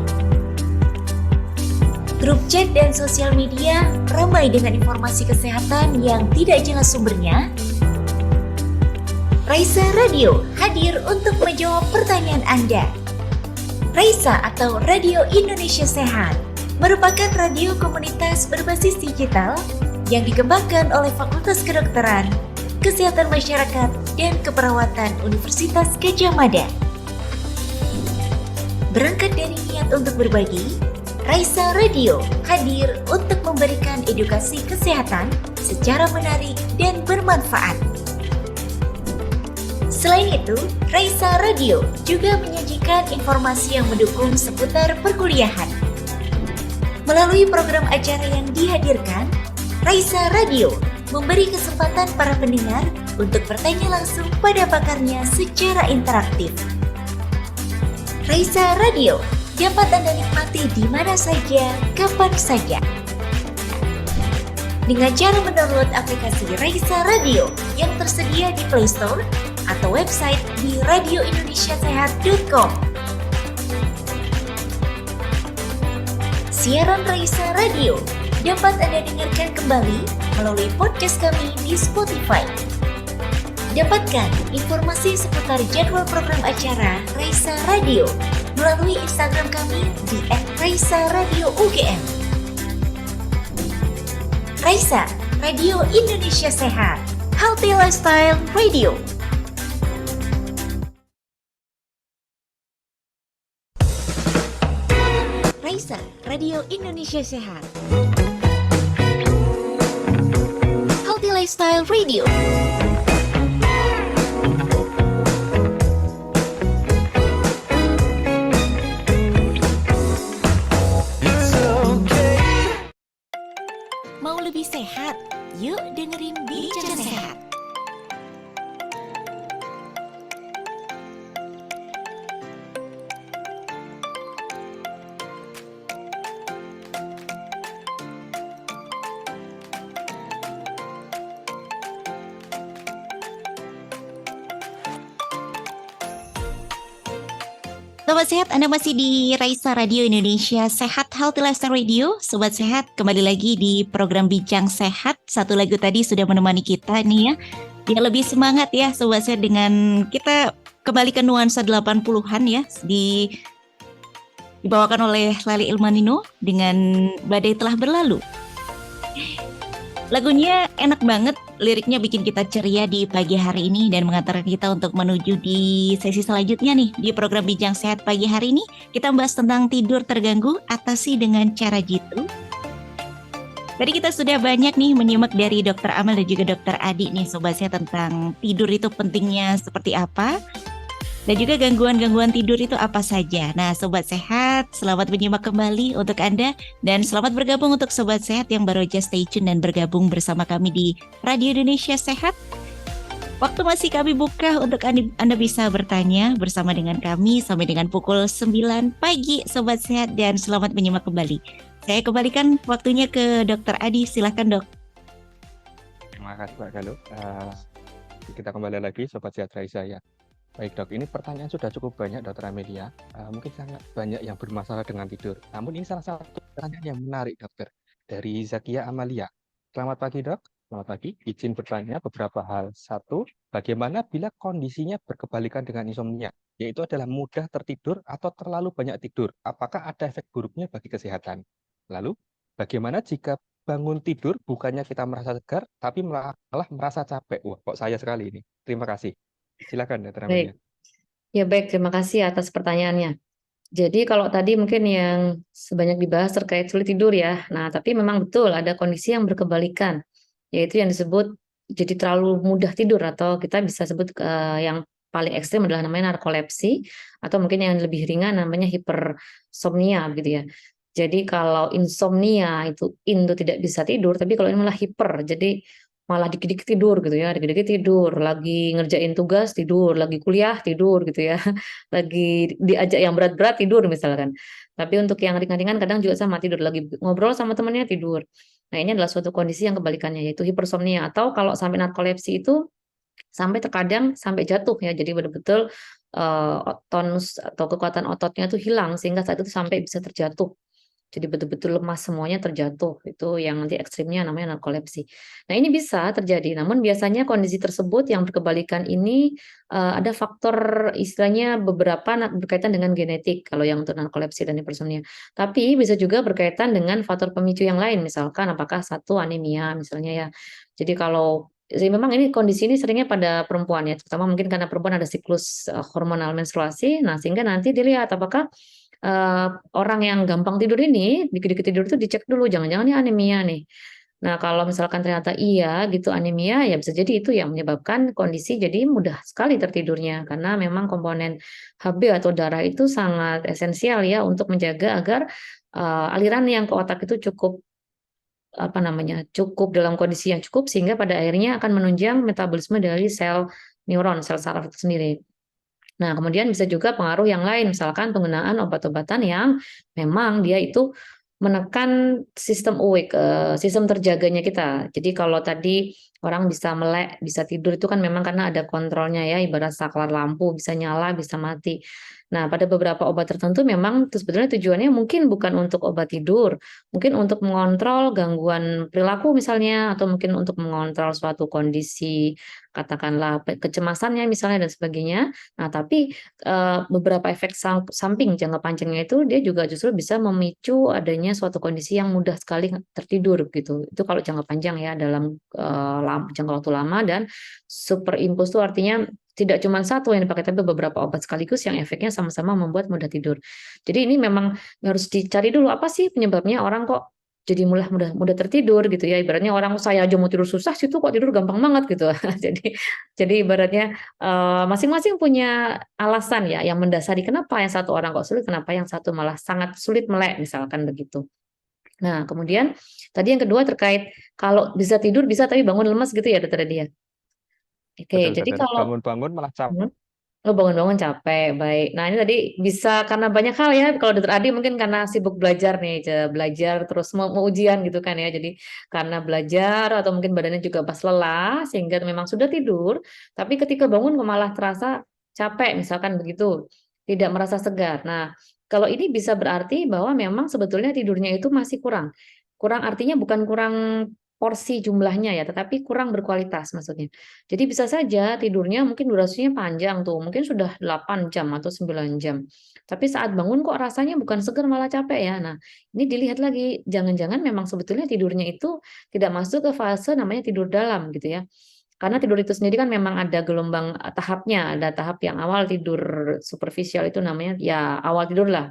Grup chat dan sosial media ramai dengan informasi kesehatan yang tidak jelas sumbernya. Raisa Radio hadir untuk menjawab pertanyaan Anda. Raisa atau Radio Indonesia Sehat merupakan radio komunitas berbasis digital yang dikembangkan oleh Fakultas Kedokteran, Kesehatan Masyarakat, dan Keperawatan Universitas Gadjah Mada. Berangkat dari niat untuk berbagi, Raisa Radio hadir untuk memberikan edukasi kesehatan secara menarik dan bermanfaat. Selain itu, Raisa Radio juga menyajikan informasi yang mendukung seputar perkuliahan. Melalui program acara yang dihadirkan, Raisa Radio memberi kesempatan para pendengar untuk bertanya langsung pada pakarnya secara interaktif. Raisa Radio dapat Anda nikmati di mana saja, kapan saja. Dengan cara mendownload aplikasi Raisa Radio yang tersedia di Play Store atau website di radioindonesiasehat.com. Siaran Raisa Radio dapat Anda dengarkan kembali melalui podcast kami di Spotify. Dapatkan informasi seputar jadwal program acara Raisa Radio melalui Instagram kami di @raisa_radio_ugm. Raisa, Radio Indonesia Sehat, Healthy Lifestyle Radio. Raisa, Radio Indonesia Sehat, Healthy Lifestyle Radio. Mau lebih sehat? Yuk dengerin Bincang Sehat. Sobat Sehat, Anda masih di Raisa Radio Indonesia Sehat, Healthy Lifestyle Radio. Sobat Sehat, kembali lagi di program Bincang Sehat. Satu lagu tadi sudah menemani kita nih ya. Dia lebih semangat ya Sobat Sehat, dengan kita kembali ke nuansa 80-an ya. Dibawakan oleh Lali Ilmanino dengan Badai Telah Berlalu. Lagunya enak banget, liriknya bikin kita ceria di pagi hari ini dan mengantarkan kita untuk menuju di sesi selanjutnya nih. Di program Bincang Sehat pagi hari ini, kita membahas tentang tidur terganggu, atasi dengan cara jitu. Tadi kita sudah banyak nih menyimak dari Dr. Amal dan juga Dr. Adi nih Sobat Sehat, tentang tidur itu pentingnya seperti apa. Dan juga gangguan-gangguan tidur itu apa saja. Nah Sobat Sehat, selamat menyimak kembali untuk Anda. Dan selamat bergabung untuk Sobat Sehat yang baru aja stay tune dan bergabung bersama kami di Radio Indonesia Sehat. Waktu masih kami buka untuk Anda bisa bertanya bersama dengan kami sampai dengan pukul 9 pagi Sobat Sehat. Dan selamat menyimak kembali. Saya kembalikan waktunya ke Dr. Adi, silakan Dok. Terima kasih Pak Galuh. Kita kembali lagi Sobat Sehat Raisa ya. Baik dok, ini pertanyaan sudah cukup banyak Dokter Amelia. Mungkin sangat banyak yang bermasalah dengan tidur. Namun ini salah satu pertanyaan yang menarik dokter. Dari Zakia Amalia. Selamat pagi dok. Selamat pagi. Izin bertanya beberapa hal. Satu, bagaimana bila kondisinya berkebalikan dengan insomnia? Yaitu adalah mudah tertidur atau terlalu banyak tidur. Apakah ada efek buruknya bagi kesehatan? Lalu, bagaimana jika bangun tidur bukannya kita merasa segar, tapi malah merasa capek? Wah, kok saya sekali ini. Terima kasih. Silakan Dokter Amelia. Baik. Ya baik, terima kasih atas pertanyaannya. Jadi kalau tadi mungkin yang sebanyak dibahas terkait sulit tidur ya. Nah, tapi memang betul ada kondisi yang berkebalikan, yaitu yang disebut jadi terlalu mudah tidur, atau kita bisa sebut yang paling ekstrim adalah namanya narkolepsi, atau mungkin yang lebih ringan namanya hipersomnia gitu ya. Jadi kalau insomnia itu tidak bisa tidur, tapi kalau ini malah hiper, jadi malah dikit-dikit tidur gitu ya, dikit-dikit tidur, lagi ngerjain tugas tidur, lagi kuliah tidur gitu ya, lagi diajak yang berat-berat tidur misalkan. Tapi untuk yang ringan-ringan kadang juga sama tidur, lagi ngobrol sama temennya tidur. Nah ini adalah suatu kondisi yang kebalikannya yaitu hipersomnia atau kalau sampai narkolepsi itu sampai terkadang sampai jatuh ya. Jadi betul-betul tonus atau kekuatan ototnya itu hilang sehingga saat itu sampai bisa terjatuh. Jadi betul-betul lemas semuanya terjatuh. Itu yang nanti ekstrimnya namanya narkolepsi. Nah, ini bisa terjadi. Namun biasanya kondisi tersebut yang berkebalikan ini ada faktor istilahnya beberapa berkaitan dengan genetik kalau yang untuk narkolepsi dan hipersomnia. Tapi bisa juga berkaitan dengan faktor pemicu yang lain. Misalkan apakah satu anemia misalnya ya. Jadi kalau memang ini kondisi ini seringnya pada perempuan ya, terutama mungkin karena perempuan ada siklus hormonal menstruasi. Nah, sehingga nanti dilihat apakah orang yang gampang tidur ini, dikit-dikit tidur itu dicek dulu, jangan-jangan ini anemia nih. Nah, kalau misalkan ternyata iya gitu anemia, ya bisa jadi itu yang menyebabkan kondisi jadi mudah sekali tertidurnya. Karena memang komponen HB atau darah itu sangat esensial ya untuk menjaga agar aliran yang ke otak itu cukup cukup dalam kondisi yang cukup sehingga pada akhirnya akan menunjang metabolisme dari sel neuron, sel saraf itu sendiri. Nah, kemudian bisa juga pengaruh yang lain, misalkan penggunaan obat-obatan yang memang dia itu menekan sistem awake, sistem terjaganya kita. Jadi kalau tadi orang bisa melek, bisa tidur itu kan memang karena ada kontrolnya ya, ibarat saklar lampu bisa nyala, bisa mati. Nah, pada beberapa obat tertentu memang sebetulnya tujuannya mungkin bukan untuk obat tidur, mungkin untuk mengontrol gangguan perilaku misalnya, atau mungkin untuk mengontrol suatu kondisi, katakanlah kecemasannya misalnya dan sebagainya. Nah, tapi beberapa efek samping jangka panjangnya itu dia juga justru bisa memicu adanya suatu kondisi yang mudah sekali tertidur gitu. Itu kalau jangka panjang ya dalam jangka waktu lama dan superimpos itu artinya tidak cuma satu yang dipakai tapi beberapa obat sekaligus yang efeknya sama-sama membuat mudah tidur. Jadi ini memang harus dicari dulu apa sih penyebabnya orang kok jadi mudah tertidur gitu ya. Ibaratnya orang saya aja mau tidur susah situ kok tidur gampang banget gitu. Jadi ibaratnya masing-masing punya alasan ya yang mendasari kenapa yang satu orang kok sulit, kenapa yang satu malah sangat sulit melek misalkan begitu. Nah, kemudian tadi yang kedua terkait kalau bisa tidur bisa tapi bangun lemas gitu ya Dokter Dia. Oke, jadi Betul-betul. kalau Bangun-bangun malah capek. oh, bangun-bangun capek, baik. Nah, ini tadi bisa karena banyak hal ya. Kalau Dokter Adi mungkin karena sibuk belajar nih, belajar terus mau ujian gitu kan ya. Jadi karena belajar atau mungkin badannya juga pas lelah sehingga memang sudah tidur, tapi ketika bangun kok malah terasa capek misalkan begitu, tidak merasa segar. Nah, kalau ini bisa berarti bahwa memang sebetulnya tidurnya itu masih kurang. Kurang artinya bukan kurang porsi jumlahnya ya, tetapi kurang berkualitas maksudnya. Jadi bisa saja tidurnya mungkin durasinya panjang tuh, mungkin sudah 8 jam atau 9 jam. Tapi saat bangun kok rasanya bukan segar malah capek ya. Nah, ini dilihat lagi, jangan-jangan memang sebetulnya tidurnya itu tidak masuk ke fase namanya tidur dalam gitu ya. Karena tidur itu sendiri kan memang ada gelombang tahapnya, ada tahap yang awal tidur superficial itu namanya ya awal tidur lah,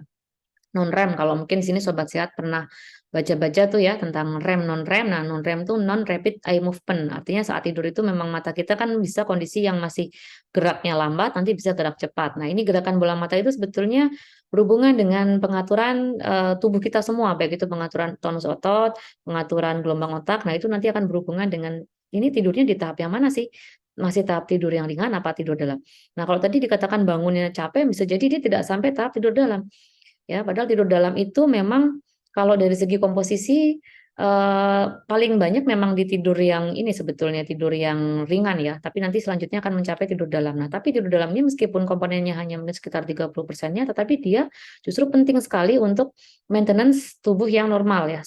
non-REM. Kalau mungkin di sini Sobat Sehat pernah baca-baca tuh ya tentang REM, non-REM. Nah, non-REM itu non-rapid eye movement. Artinya saat tidur itu memang mata kita kan bisa kondisi yang masih geraknya lambat, nanti bisa gerak cepat. Nah, ini gerakan bola mata itu sebetulnya berhubungan dengan pengaturan tubuh kita semua, baik itu pengaturan tonus otot, pengaturan gelombang otak. Nah, itu nanti akan berhubungan dengan ini tidurnya di tahap yang mana sih? Masih tahap tidur yang ringan apa tidur dalam? Nah, kalau tadi dikatakan bangunnya capek, bisa jadi dia tidak sampai tahap tidur dalam. Ya, padahal tidur dalam itu memang kalau dari segi komposisi paling banyak memang di tidur yang ini sebetulnya tidur yang ringan ya, tapi nanti selanjutnya akan mencapai tidur dalam. Nah, tapi tidur dalam ini meskipun komponennya hanya mungkin sekitar 30%-nya, tetapi dia justru penting sekali untuk maintenance tubuh yang normal ya.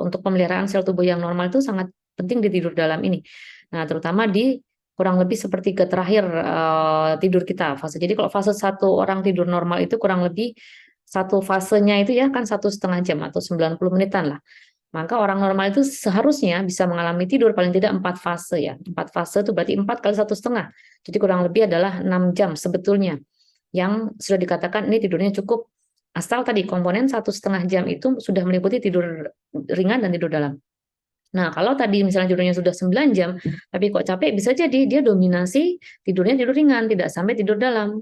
Untuk pemeliharaan sel tubuh yang normal itu sangat penting di tidur dalam ini. Nah, terutama di kurang lebih sepertiga terakhir tidur kita fase. Jadi kalau fase 1 orang tidur normal itu kurang lebih satu fasenya itu ya kan 1,5 jam atau 90 menitan lah. Maka orang normal itu seharusnya bisa mengalami tidur paling tidak 4 fase ya. 4 fase itu berarti 4 kali 1,5. Jadi kurang lebih adalah 6 jam sebetulnya. Yang sudah dikatakan ini tidurnya cukup. Asal tadi komponen 1,5 jam itu sudah meliputi tidur ringan dan tidur dalam. Nah, kalau tadi misalnya tidurnya sudah 9 jam, tapi kok capek, bisa jadi dia dominasi tidurnya tidur ringan, tidak sampai tidur dalam.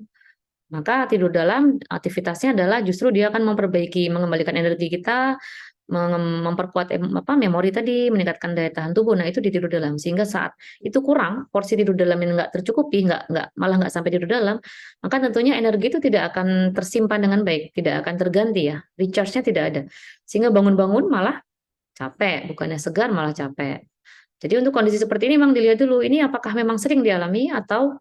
Maka tidur dalam aktivitasnya adalah justru dia akan memperbaiki, mengembalikan energi kita, memperkuat memori tadi, meningkatkan daya tahan tubuh. Nah, itu di tidur dalam. Sehingga saat itu kurang, porsi tidur dalam yang nggak tercukupi, malah nggak sampai tidur dalam, maka tentunya energi itu tidak akan tersimpan dengan baik, tidak akan terganti ya, recharge-nya tidak ada. Sehingga bangun-bangun malah capek, bukannya segar malah capek. Jadi untuk kondisi seperti ini memang dilihat dulu, ini apakah memang sering dialami atau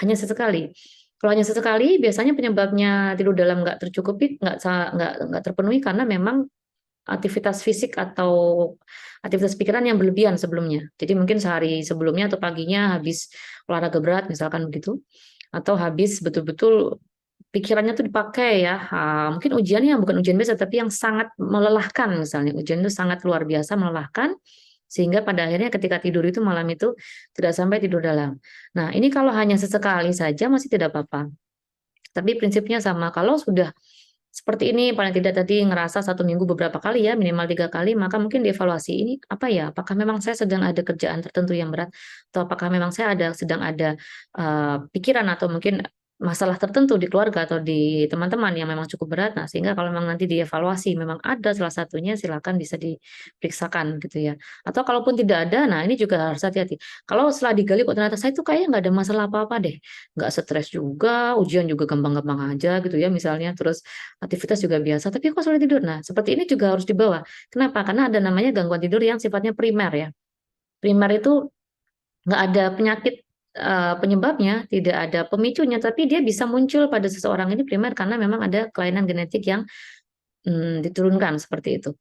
hanya sesekali. Kalau hanya sesekali, biasanya penyebabnya tidur dalam nggak tercukupi, nggak terpenuhi karena memang aktivitas fisik atau aktivitas pikiran yang berlebihan sebelumnya. Jadi mungkin sehari sebelumnya atau paginya habis olahraga berat misalkan begitu, atau habis betul-betul pikirannya tuh dipakai ya, mungkin ujiannya bukan ujian biasa tapi yang sangat melelahkan misalnya, ujian itu sangat luar biasa melelahkan, sehingga pada akhirnya ketika tidur itu malam itu tidak sampai tidur dalam. Nah, ini kalau hanya sesekali saja masih tidak apa-apa. Tapi prinsipnya sama, kalau sudah seperti ini paling tidak tadi ngerasa 1 minggu beberapa kali ya, minimal 3 kali, maka mungkin dievaluasi, ini apa ya, apakah memang saya sedang ada kerjaan tertentu yang berat, atau apakah memang saya sedang ada pikiran atau mungkin masalah tertentu di keluarga atau di teman-teman yang memang cukup berat. Nah, sehingga kalau memang nanti dievaluasi memang ada salah satunya, silakan bisa diperiksakan gitu ya. Atau kalaupun tidak ada, nah ini juga harus hati-hati. Kalau setelah digali kok ternyata saya tuh kayaknya nggak ada masalah apa-apa deh, nggak stres juga, ujian juga gampang-gampang aja gitu ya misalnya, terus aktivitas juga biasa, tapi kok sulit tidur. Nah, seperti ini juga harus dibawa. Kenapa? Karena ada namanya gangguan tidur yang sifatnya primer ya. Primer itu nggak ada penyakit penyebabnya, tidak ada pemicunya, tapi dia bisa muncul pada seseorang ini primer karena memang ada kelainan genetik yang diturunkan seperti itu.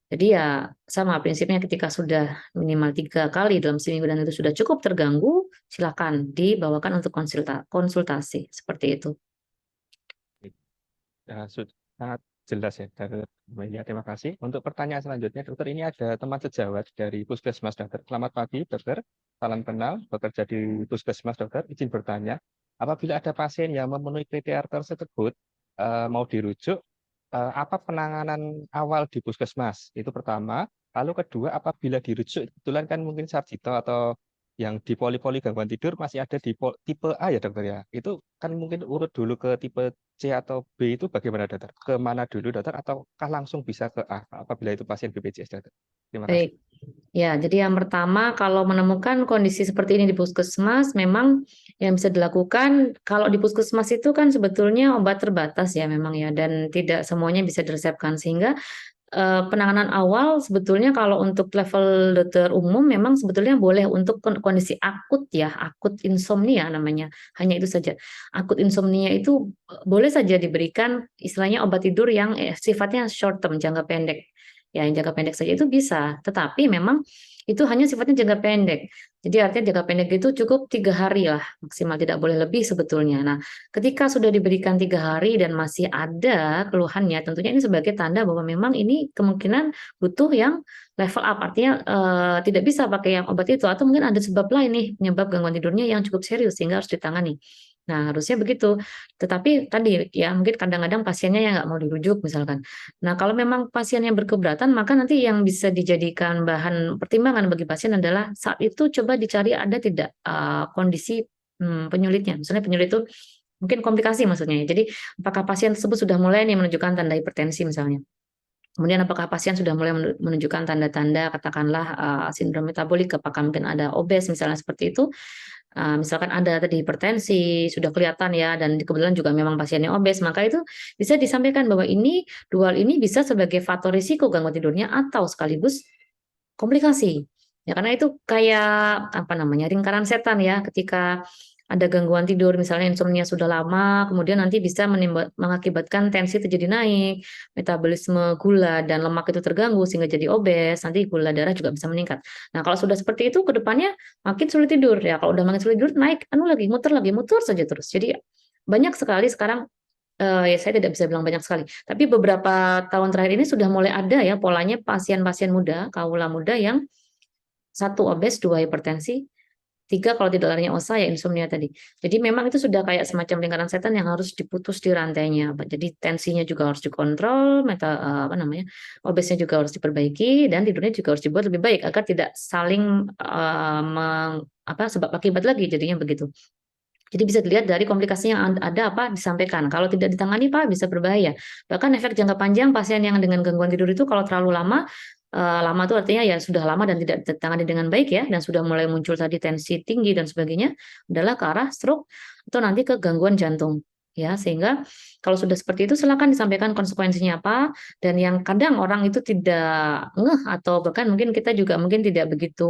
Jadi ya sama prinsipnya, ketika sudah minimal 3 kali dalam seminggu dan itu sudah cukup terganggu, silakan dibawakan untuk konsultasi seperti itu. Sangat jelas ya, ya, terima kasih. Untuk pertanyaan selanjutnya, dokter, ini ada teman sejawat dari Puskesmas, dokter. Selamat pagi, dokter. Salam kenal, bekerja di Puskesmas, dokter. Izin bertanya, apabila ada pasien yang memenuhi kriteria tersebut, mau dirujuk, apa penanganan awal di Puskesmas? Itu pertama. Lalu kedua, apabila dirujuk, kebetulan kan mungkin Sarjito atau yang di poli-poli gangguan tidur masih ada di tipe A ya, dokter ya. Itu kan mungkin urut dulu ke tipe C atau B, itu bagaimana, dokter? Ke mana dulu, dokter? Ataukah langsung bisa ke A apabila itu pasien BPJS, dokter? Terima kasih. Baik. Ya, jadi yang pertama, kalau menemukan kondisi seperti ini di puskesmas, memang yang bisa dilakukan, kalau di puskesmas itu kan sebetulnya obat terbatas ya memang ya, dan tidak semuanya bisa diresepkan, sehingga penanganan awal sebetulnya kalau untuk level dokter umum memang sebetulnya boleh untuk kondisi akut ya, akut insomnia namanya, hanya itu saja. Akut insomnia itu boleh saja diberikan istilahnya obat tidur yang sifatnya short term, jangka pendek. Ya, yang jangka pendek saja itu bisa, tetapi memang itu hanya sifatnya jangka pendek. Jadi artinya jangka pendek itu cukup 3 hari lah, maksimal, tidak boleh lebih sebetulnya. Nah, ketika sudah diberikan 3 hari dan masih ada keluhannya, tentunya ini sebagai tanda bahwa memang ini kemungkinan butuh yang level up, artinya tidak bisa pakai yang obat itu, atau mungkin ada sebab lain nih penyebab gangguan tidurnya yang cukup serius sehingga harus ditangani. Nah, harusnya begitu. Tetapi tadi ya mungkin kadang-kadang pasiennya yang nggak mau dirujuk misalkan. Nah, kalau memang pasien yang berkeberatan, maka nanti yang bisa dijadikan bahan pertimbangan bagi pasien adalah saat itu coba dicari ada tidak kondisi penyulitnya. Misalnya penyulit itu mungkin komplikasi maksudnya ya. Jadi apakah pasien tersebut sudah mulai nih menunjukkan tanda hipertensi misalnya. Kemudian apakah pasien sudah mulai menunjukkan tanda-tanda katakanlah sindrom metabolik, apakah mungkin ada obes misalnya seperti itu. Misalkan ada tadi hipertensi, sudah kelihatan ya, dan kebetulan juga memang pasiennya obes, maka itu bisa disampaikan bahwa ini, dua hal ini bisa sebagai faktor risiko gangguan tidurnya atau sekaligus komplikasi. Ya, karena itu kayak apa namanya, lingkaran setan ya, ketika ada gangguan tidur, misalnya insomnia sudah lama, kemudian nanti bisa mengakibatkan tensi itu jadi naik, metabolisme gula dan lemak itu terganggu sehingga jadi obes, nanti gula darah juga bisa meningkat. Nah, kalau sudah seperti itu ke depannya makin sulit tidur ya. Kalau udah makin sulit tidur, naik muter saja terus. Jadi banyak sekali sekarang ya saya tidak bisa bilang banyak sekali, tapi beberapa tahun terakhir ini sudah mulai ada ya polanya pasien-pasien muda, kaula muda yang 1 obes, 2 hipertensi, 3 kalau tidak larinya OSA ya insomnia tadi. Jadi memang itu sudah kayak semacam lingkaran setan yang harus diputus di rantainya. Jadi tensinya juga harus dikontrol, obesnya juga harus diperbaiki, dan tidurnya juga harus dibuat lebih baik agar tidak saling sebab akibat lagi jadinya begitu. Jadi bisa dilihat dari komplikasi yang ada apa disampaikan. Kalau tidak ditangani Pak bisa berbahaya. Bahkan efek jangka panjang pasien yang dengan gangguan tidur itu kalau terlalu lama, lama itu artinya ya sudah lama dan tidak ditangani dengan baik ya, dan sudah mulai muncul tadi tensi tinggi dan sebagainya, adalah ke arah stroke atau nanti ke gangguan jantung. Ya, sehingga kalau sudah seperti itu silakan disampaikan konsekuensinya apa, dan yang kadang orang itu tidak ngeh atau bahkan mungkin kita juga mungkin tidak begitu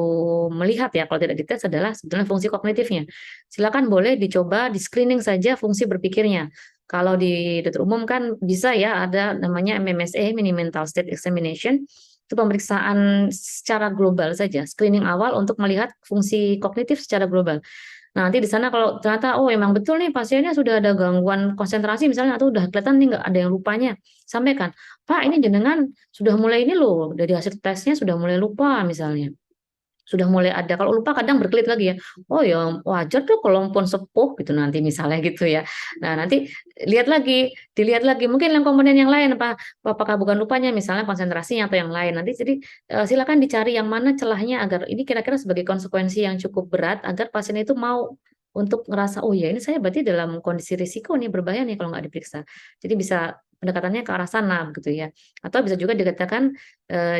melihat ya kalau tidak dites adalah sebetulnya fungsi kognitifnya. Silakan boleh dicoba di screening saja fungsi berpikirnya. Kalau di dokter umum kan bisa ya ada namanya MMSE, Mini Mental State Examination, itu pemeriksaan secara global saja, screening awal untuk melihat fungsi kognitif secara global. Nah, nanti di sana kalau ternyata oh emang betul nih pasiennya sudah ada gangguan konsentrasi misalnya atau udah kelihatan nih nggak ada yang lupanya, sampaikan, Pak ini jenengan sudah mulai ini loh dari hasil tesnya sudah mulai lupa misalnya. Sudah mulai ada, kalau lupa kadang berkelit lagi ya, oh ya wajar tuh kalau pun sepuh gitu nanti misalnya gitu ya. Nah nanti dilihat lagi mungkin yang komponen yang lain apakah bukan lupanya misalnya konsentrasinya atau yang lain. Nanti jadi silakan dicari yang mana celahnya agar ini kira-kira sebagai konsekuensi yang cukup berat agar pasien itu mau untuk ngerasa oh ya ini saya berarti dalam kondisi risiko nih berbahaya nih kalau nggak diperiksa. Jadi bisa pendekatannya ke arah sana gitu ya. Atau bisa juga dikatakan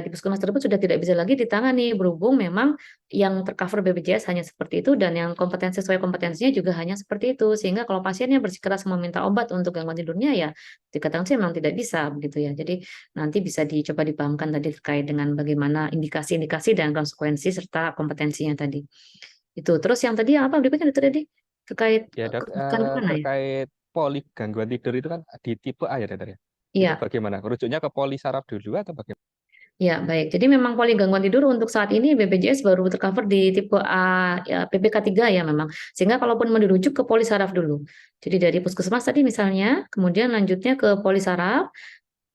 di puskesmas tersebut sudah tidak bisa lagi ditangani berhubung memang yang tercover BPJS hanya seperti itu dan yang kompetensi sesuai kompetensinya juga hanya seperti itu. Sehingga kalau pasiennya bersikeras meminta obat untuk gangguan tidurnya ya dikatakan sih memang tidak bisa begitu ya. Jadi nanti bisa dicoba dipahamkan tadi terkait dengan bagaimana indikasi-indikasi dan konsekuensi serta kompetensinya tadi. Itu. Terus yang tadi apa berikutnya itu tadi terkait Ya dok, kebutuhan mana ya? terkait poli gangguan tidur itu kan di tipe A ya dokter ya. Itu Iya. bagaimana? Rujuknya ke poli saraf dulu atau bagaimana? Ya, baik. Jadi memang poli gangguan tidur untuk saat ini BPJS baru tercover di tipe A, ya, PPK 3 ya memang. Sehingga kalaupun mau dirujuk ke poli saraf dulu. Jadi dari puskesmas tadi misalnya, kemudian lanjutnya ke poli saraf,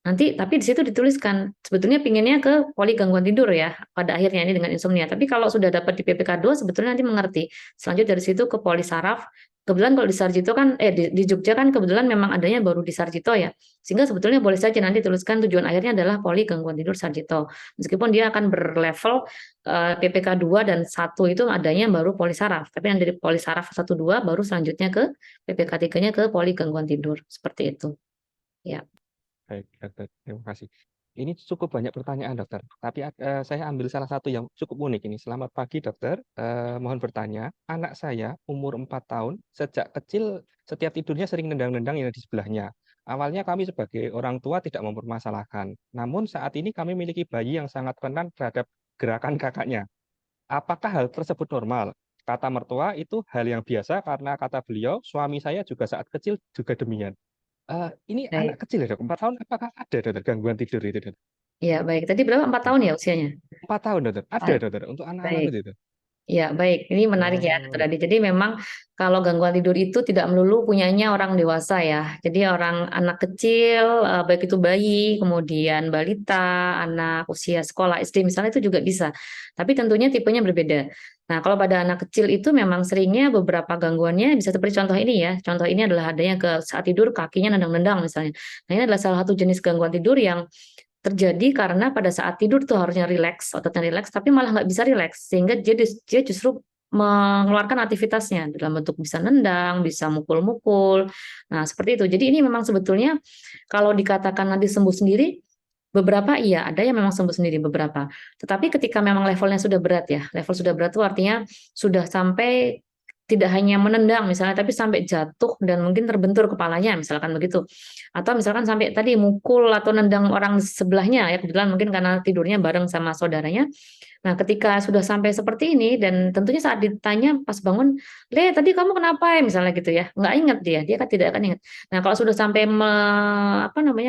nanti tapi di situ dituliskan sebetulnya pinginnya ke poli gangguan tidur ya pada akhirnya ini dengan insomnia. Tapi kalau sudah dapat di PPK 2 sebetulnya nanti mengerti. Selanjutnya dari situ ke poli saraf. Kebetulan kalau di Sarjito kan di Jogja kan kebetulan memang adanya baru di Sarjito ya. Sehingga sebetulnya boleh saja nanti tuliskan tujuan akhirnya adalah poli gangguan tidur Sarjito. Meskipun dia akan berlevel PPK 2 dan 1 itu adanya baru poli saraf. Tapi yang dari poli saraf 1 2 baru selanjutnya ke PPK 3-nya ke poli gangguan tidur. Seperti itu. Ya. Baik, dokter. Terima kasih. Ini cukup banyak pertanyaan, dokter. Tapi saya ambil salah satu yang cukup unik ini. Selamat pagi, dokter. Mohon bertanya, anak saya umur 4 tahun, sejak kecil setiap tidurnya sering nendang-nendang yang di sebelahnya. Awalnya kami sebagai orang tua tidak mempermasalahkan. Namun saat ini kami memiliki bayi yang sangat rentan terhadap gerakan kakaknya. Apakah hal tersebut normal? Kata mertua itu hal yang biasa karena kata beliau, suami saya juga saat kecil juga demikian. Ini Baik. anak kecil ya dok, 4 tahun apakah ada dokter gangguan tidur itu dok? Ya, baik. Tadi berapa? 4 tahun ya usianya? 4 tahun dokter, ada Baik. dokter untuk anak-anak Baik. itu. Ya, baik. Ini menarik ya, Oh, Dr. Adi. Jadi memang kalau gangguan tidur itu tidak melulu punyanya orang dewasa ya. Jadi orang anak kecil, baik itu bayi, kemudian balita, anak usia sekolah SD misalnya itu juga bisa. Tapi tentunya tipenya berbeda. Nah, kalau pada anak kecil itu memang seringnya beberapa gangguannya bisa seperti contoh ini ya. Contoh ini adalah adanya ke saat tidur kakinya nendang-nendang misalnya. Nah, ini adalah salah satu jenis gangguan tidur yang terjadi karena pada saat tidur tuh harusnya rileks, ototnya rileks, tapi malah nggak bisa rileks, sehingga dia justru mengeluarkan aktivitasnya dalam bentuk bisa nendang, bisa mukul-mukul. Nah, seperti itu. Jadi ini memang sebetulnya kalau dikatakan nanti sembuh sendiri, beberapa iya, ada yang memang sembuh sendiri beberapa. Tetapi ketika memang levelnya sudah berat ya, level sudah berat itu artinya sudah sampai tidak hanya menendang misalnya, tapi sampai jatuh dan mungkin terbentur kepalanya, misalkan begitu. Atau misalkan sampai tadi mukul atau nendang orang sebelahnya ya, kebetulan mungkin karena tidurnya bareng sama saudaranya. Nah, ketika sudah sampai seperti ini dan tentunya saat ditanya pas bangun, "Le, tadi kamu kenapa ya?" Misalnya gitu ya. Nggak ingat dia kan tidak akan ingat. Nah, kalau sudah sampai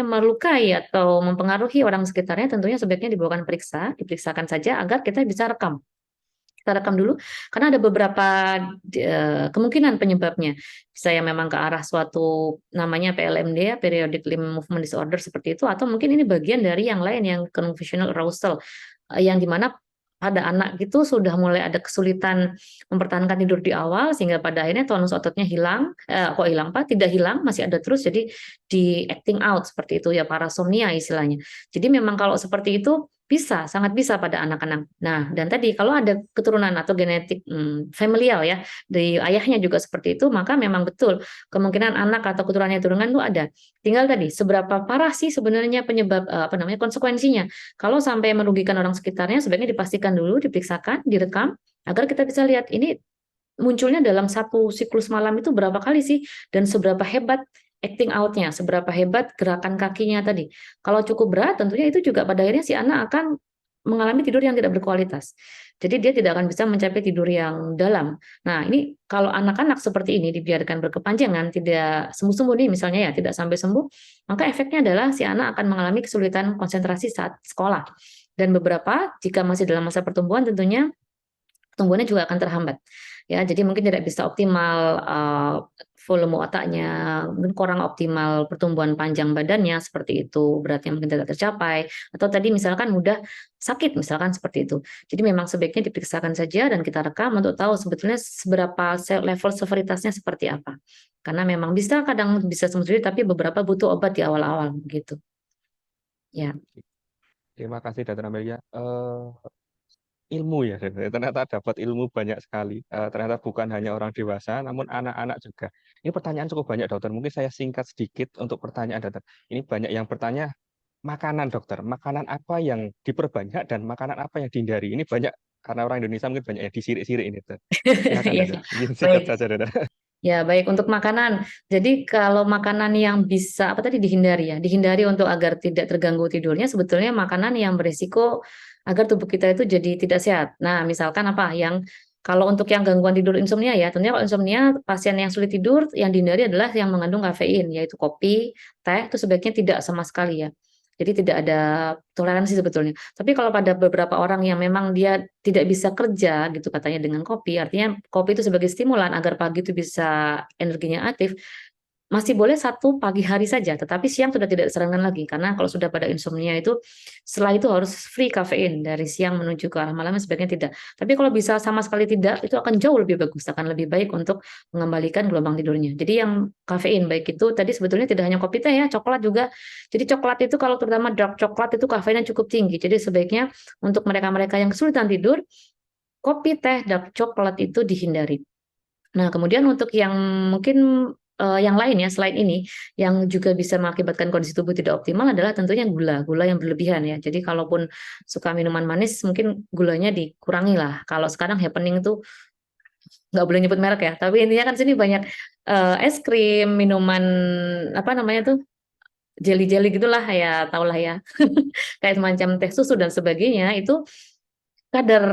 melukai atau mempengaruhi orang sekitarnya, tentunya sebaiknya diperiksakan saja agar kita bisa rekam. Kita rekam dulu, karena ada beberapa kemungkinan penyebabnya. Bisa yang memang ke arah suatu namanya PLMD ya, Periodic Limb Movement Disorder seperti itu, atau mungkin ini bagian dari yang lain yang confusional arousal, yang dimana pada anak itu sudah mulai ada kesulitan mempertahankan tidur di awal sehingga pada akhirnya tonus ototnya hilang, tidak hilang, masih ada terus jadi di acting out seperti itu ya, parasomnia istilahnya. Jadi memang kalau seperti itu Bisa, sangat bisa pada anak-anak. Nah, dan tadi kalau ada keturunan atau genetik familial ya, dari ayahnya juga seperti itu, maka memang betul kemungkinan anak atau keturunannya itu ada. Tinggal tadi seberapa parah sih sebenarnya penyebab konsekuensinya. Kalau sampai merugikan orang sekitarnya, sebaiknya dipastikan dulu, diperiksakan, direkam, agar kita bisa lihat ini munculnya dalam satu siklus malam itu berapa kali sih, dan seberapa hebat acting out-nya, seberapa hebat gerakan kakinya tadi. Kalau cukup berat, tentunya itu juga pada akhirnya si anak akan mengalami tidur yang tidak berkualitas. Jadi dia tidak akan bisa mencapai tidur yang dalam. Nah, ini kalau anak-anak seperti ini dibiarkan berkepanjangan, tidak sembuh-sembuh nih misalnya ya, tidak sampai sembuh, maka efeknya adalah si anak akan mengalami kesulitan konsentrasi saat sekolah. Dan beberapa, jika masih dalam masa pertumbuhan, tentunya pertumbuhannya juga akan terhambat. Ya, jadi mungkin tidak bisa optimal volume otaknya, mungkin kurang optimal pertumbuhan panjang badannya seperti itu, beratnya mungkin tidak tercapai, atau tadi misalkan mudah sakit misalkan seperti itu. Jadi memang sebaiknya diperiksakan saja dan kita rekam untuk tahu sebetulnya seberapa level severitasnya seperti apa. Karena memang kadang bisa sembuh sendiri, tapi beberapa butuh obat di awal-awal begitu. Ya. Terima kasih Dr. Amelia. Ilmu ya, ternyata dapat ilmu banyak sekali. Ternyata bukan hanya orang dewasa, namun anak-anak juga. Ini pertanyaan cukup banyak, dokter. Mungkin saya singkat sedikit untuk pertanyaan, dokter. Ini banyak yang bertanya, makanan, dokter. Makanan apa yang diperbanyak dan makanan apa yang dihindari? Ini banyak, karena orang Indonesia mungkin banyak yang disirik-sirik ini, dokter. Silakan, Iya, dokter. Mungkin singkat baik. saja, dokter. Ya, baik untuk makanan. Jadi kalau makanan yang bisa dihindari ya, dihindari untuk agar tidak terganggu tidurnya, sebetulnya makanan yang berisiko agar tubuh kita itu jadi tidak sehat. Nah, misalkan kalau untuk yang gangguan tidur insomnia ya, tentunya kalau insomnia pasien yang sulit tidur yang dihindari adalah yang mengandung kafein, yaitu kopi, teh itu sebaiknya tidak sama sekali ya. Jadi tidak ada toleransi sebetulnya. Tapi kalau pada beberapa orang yang memang dia tidak bisa kerja gitu katanya dengan kopi, artinya kopi itu sebagai stimulan agar pagi itu bisa energinya aktif, masih boleh satu pagi hari saja, tetapi siang sudah tidak disarankan lagi karena kalau sudah pada insomnia itu setelah itu harus free kafein dari siang menuju ke arah malamnya sebaiknya tidak. Tapi kalau bisa sama sekali tidak, itu akan jauh lebih bagus, akan lebih baik untuk mengembalikan gelombang tidurnya. Jadi yang kafein baik itu tadi sebetulnya tidak hanya kopi teh ya, coklat juga. Jadi coklat itu kalau terutama dark coklat itu kafeinnya cukup tinggi. Jadi sebaiknya untuk mereka-mereka yang kesulitan tidur, kopi, teh, dark coklat itu dihindari. Nah, kemudian untuk yang mungkin yang lain ya selain ini yang juga bisa mengakibatkan kondisi tubuh tidak optimal adalah tentunya gula yang berlebihan ya. Jadi kalaupun suka minuman manis mungkin gulanya dikurangi lah. Kalau sekarang happening itu nggak boleh nyebut merek ya, tapi intinya kan sini banyak es krim, minuman apa namanya tuh jelly-jelly gitulah ya, tahulah ya. Kayak semacam teh susu dan sebagainya itu kadar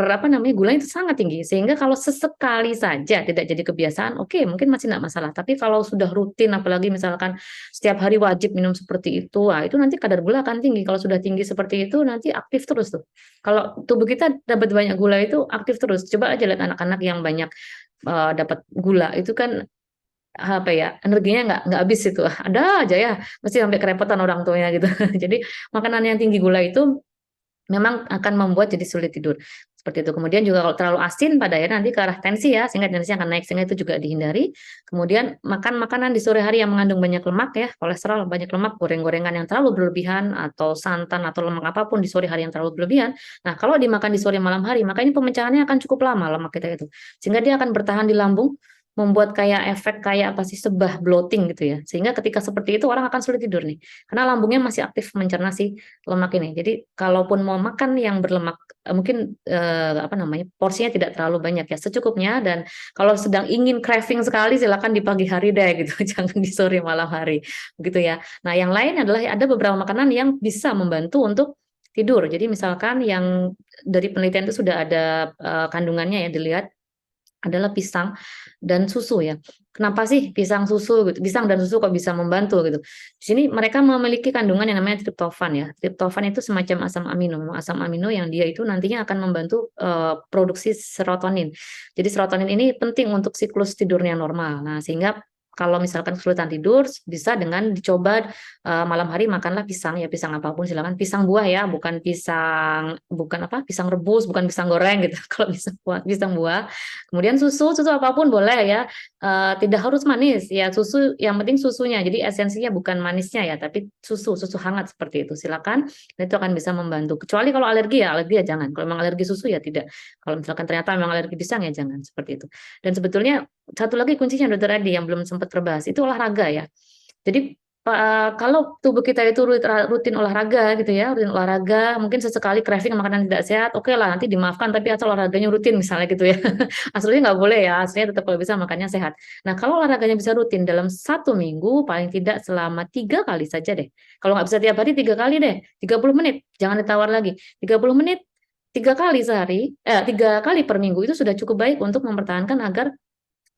gulanya itu sangat tinggi sehingga kalau sesekali saja tidak jadi kebiasaan, oke mungkin masih tidak masalah. Tapi kalau sudah rutin apalagi misalkan setiap hari wajib minum seperti itu, itu nanti kadar gula akan tinggi. Kalau sudah tinggi seperti itu nanti aktif terus tuh. Kalau tubuh kita dapat banyak gula itu aktif terus. Coba aja lihat anak-anak yang banyak dapat gula itu kan energinya nggak habis itu. Ada aja ya, mesti sampai kerepotan orang tuanya gitu. Jadi makanan yang tinggi gula itu memang akan membuat jadi sulit tidur. Seperti itu. Kemudian juga kalau terlalu asin pada akhirnya nanti ke arah tensi ya, sehingga tensi akan naik, sehingga itu juga dihindari. Kemudian makan makanan di sore hari yang mengandung banyak lemak ya, kolesterol, banyak lemak, goreng-gorengan yang terlalu berlebihan, atau santan atau lemak apapun di sore hari yang terlalu berlebihan. Nah, kalau dimakan di sore malam hari, maka ini pemencahannya akan cukup lama lemak kita itu. Sehingga dia akan bertahan di lambung, membuat kayak efek kayak sebah bloating gitu ya. Sehingga ketika seperti itu orang akan sulit tidur nih. Karena lambungnya masih aktif mencerna si lemak ini. Jadi kalaupun mau makan yang berlemak mungkin porsinya tidak terlalu banyak ya, secukupnya. Dan kalau sedang ingin craving sekali silakan di pagi hari deh gitu. Jangan di sore malam hari. Begitu ya. Nah, yang lain adalah ada beberapa makanan yang bisa membantu untuk tidur. Jadi misalkan yang dari penelitian itu sudah ada kandungannya ya dilihat adalah pisang dan susu ya. Kenapa sih pisang susu gitu? Pisang dan susu kok bisa membantu gitu? Di sini mereka memiliki kandungan yang namanya triptofan ya. Triptofan itu semacam asam amino yang dia itu nantinya akan membantu produksi serotonin. Jadi serotonin ini penting untuk siklus tidurnya normal. Nah, sehingga kalau misalkan kesulitan tidur, bisa dengan dicoba malam hari makanlah pisang ya, pisang apapun silakan, pisang buah ya, pisang rebus, bukan pisang goreng gitu. Kalau pisang buah, kemudian susu apapun boleh ya. Tidak harus manis ya, susu yang penting susunya. Jadi esensinya bukan manisnya ya, tapi susu hangat seperti itu. Silakan, itu akan bisa membantu. Kecuali kalau alergi ya jangan. Kalau memang alergi susu ya tidak. Kalau misalkan ternyata memang alergi pisang ya jangan seperti itu. Dan sebetulnya satu lagi kuncinya Dokter Adi yang belum sempat terbahas itu olahraga ya. Jadi kalau tubuh kita itu rutin olahraga gitu ya, rutin olahraga, mungkin sesekali craving makanan tidak sehat, oke lah nanti dimaafkan, tapi asal olahraganya rutin misalnya gitu ya. Aslinya nggak boleh ya, aslinya tetap kalau bisa makannya sehat. Nah kalau olahraganya bisa rutin dalam 1 minggu, paling tidak selama 3 kali saja deh. Kalau nggak bisa tiap hari 3 kali deh, 30 menit, jangan ditawar lagi. 30 menit, 3 kali sehari, 3 kali per minggu itu sudah cukup baik untuk mempertahankan agar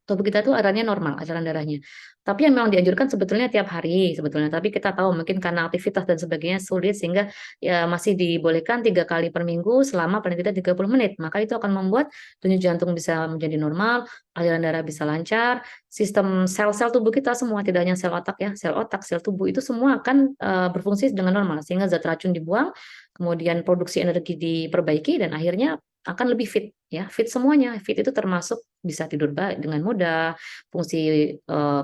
tubuh kita tuh alirannya normal, aliran darahnya. Tapi yang memang dianjurkan sebetulnya tiap hari sebetulnya. Tapi kita tahu mungkin karena aktivitas dan sebagainya sulit sehingga ya masih dibolehkan 3 kali per minggu selama paling tidak 30 menit. Maka itu akan membuat denyut jantung bisa menjadi normal, aliran darah bisa lancar, sistem sel-sel tubuh kita semua, tidak hanya sel otak ya, sel otak, sel tubuh itu semua akan berfungsi dengan normal sehingga zat racun dibuang, kemudian produksi energi diperbaiki dan akhirnya akan lebih fit ya, fit semuanya. Fit itu termasuk bisa tidur baik dengan mudah, fungsi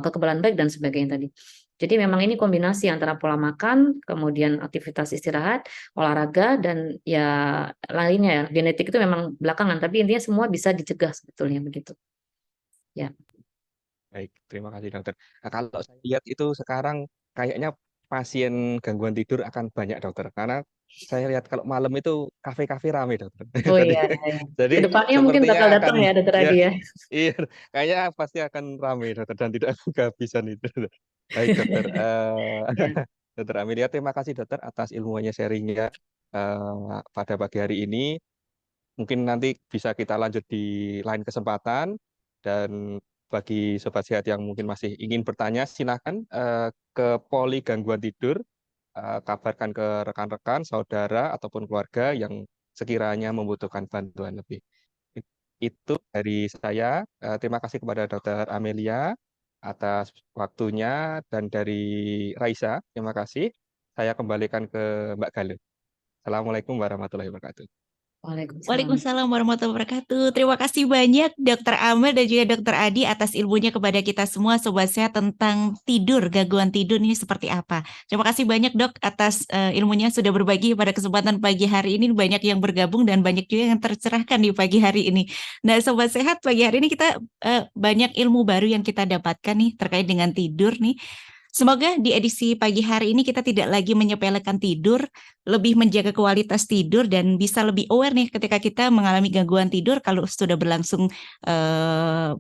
kekebalan baik dan sebagainya tadi. Jadi memang ini kombinasi antara pola makan, kemudian aktivitas istirahat, olahraga dan ya lainnya ya. Genetik itu memang belakangan, tapi intinya semua bisa dicegah sebetulnya begitu. Ya. Baik, terima kasih dokter. Nah, kalau saya lihat itu sekarang kayaknya pasien gangguan tidur akan banyak dokter, karena saya lihat kalau malam itu kafe-kafe rame dokter. Oh Jadi, iya, jadi kedepannya mungkin sepertinya bakal datang akan ya Dokter ya, Adi ya. iya, kayaknya pasti akan rame dokter dan tidak kehabisan itu. Baik dokter, Ya. dokter Amelia, terima kasih dokter atas ilmunya sharingnya pada pagi hari ini. Mungkin nanti bisa kita lanjut di lain kesempatan. Dan bagi sobat sehat yang mungkin masih ingin bertanya, silakan ke Poli Gangguan Tidur, kabarkan ke rekan-rekan, saudara, ataupun keluarga yang sekiranya membutuhkan bantuan lebih. Itu dari saya. Terima kasih kepada Dokter Amelia atas waktunya, dan dari Raisa, terima kasih. Saya kembalikan ke Mbak Galuh. Assalamualaikum warahmatullahi wabarakatuh. Waalaikumsalam. Waalaikumsalam warahmatullahi wabarakatuh. Terima kasih banyak Dokter Amel dan juga Dokter Adi atas ilmunya kepada kita semua Sobat Sehat tentang tidur, gangguan tidur ini seperti apa. Terima kasih banyak Dok atas ilmunya sudah berbagi pada kesempatan pagi hari ini. Banyak yang bergabung dan banyak juga yang tercerahkan di pagi hari ini. Nah Sobat Sehat, pagi hari ini kita banyak ilmu baru yang kita dapatkan nih terkait dengan tidur nih. Semoga di edisi pagi hari ini kita tidak lagi menyepelekan tidur, lebih menjaga kualitas tidur dan bisa lebih aware nih ketika kita mengalami gangguan tidur. Kalau sudah berlangsung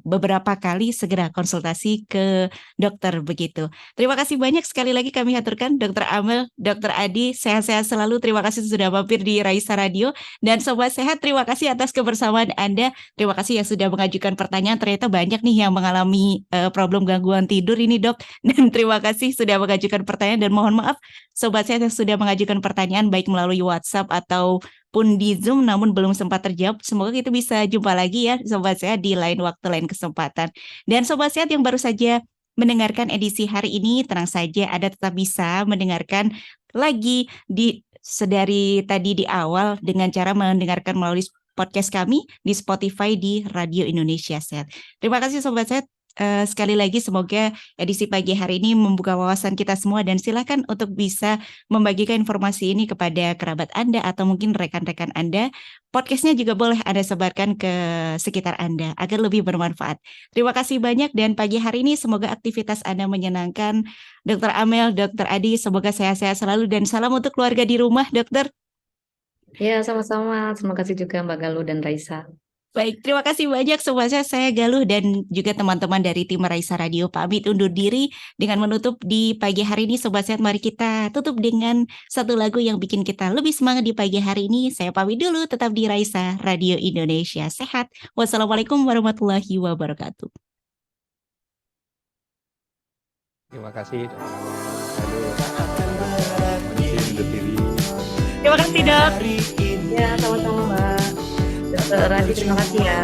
beberapa kali, segera konsultasi ke dokter begitu. Terima kasih banyak sekali lagi kami aturkan Dokter Amel, Dokter Adi, sehat-sehat selalu. Terima kasih sudah mampir di Raisa Radio. Dan Sobat Sehat, terima kasih atas kebersamaan Anda. Terima kasih yang sudah mengajukan pertanyaan. Ternyata banyak nih yang mengalami problem gangguan tidur ini Dok. Dan terima kasih sudah mengajukan pertanyaan, dan mohon maaf Sobat Sehat yang sudah mengajukan pertanyaan baik melalui WhatsApp ataupun di Zoom namun belum sempat terjawab. Semoga kita bisa jumpa lagi ya Sobat Sehat di lain waktu, lain kesempatan. Dan Sobat Sehat yang baru saja mendengarkan edisi hari ini, tenang saja Anda tetap bisa mendengarkan lagi sedari tadi di awal dengan cara mendengarkan melalui podcast kami di Spotify di Radio Indonesia Sehat. Terima kasih Sobat Sehat. Sekali lagi semoga edisi pagi hari ini membuka wawasan kita semua, dan silakan untuk bisa membagikan informasi ini kepada kerabat Anda atau mungkin rekan-rekan Anda. Podcastnya juga boleh Anda sebarkan ke sekitar Anda agar lebih bermanfaat. Terima kasih banyak, dan pagi hari ini semoga aktivitas Anda menyenangkan. Dokter Amel, Dokter Adi, semoga sehat-sehat selalu dan salam untuk keluarga di rumah, Dokter. Ya, sama-sama. Terima kasih juga Mbak Galuh dan Raisa. Baik, terima kasih banyak Sobat Sehat. Saya Galuh dan juga teman-teman dari tim Raisa Radio pamit undur diri dengan menutup di pagi hari ini. Sobat Sehat, mari kita tutup dengan satu lagu yang bikin kita lebih semangat di pagi hari ini. Saya pamit dulu, tetap di Raisa Radio Indonesia Sehat. Wassalamualaikum warahmatullahi wabarakatuh. Terima kasih. Terima kasih Dok. Ya, sama-sama Mbak. Dokter Adi, terima kasih ya.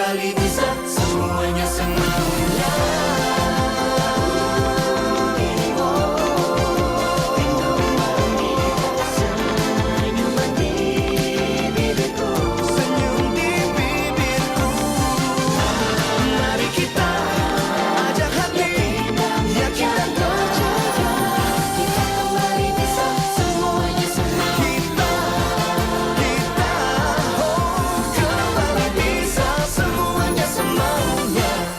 kembali di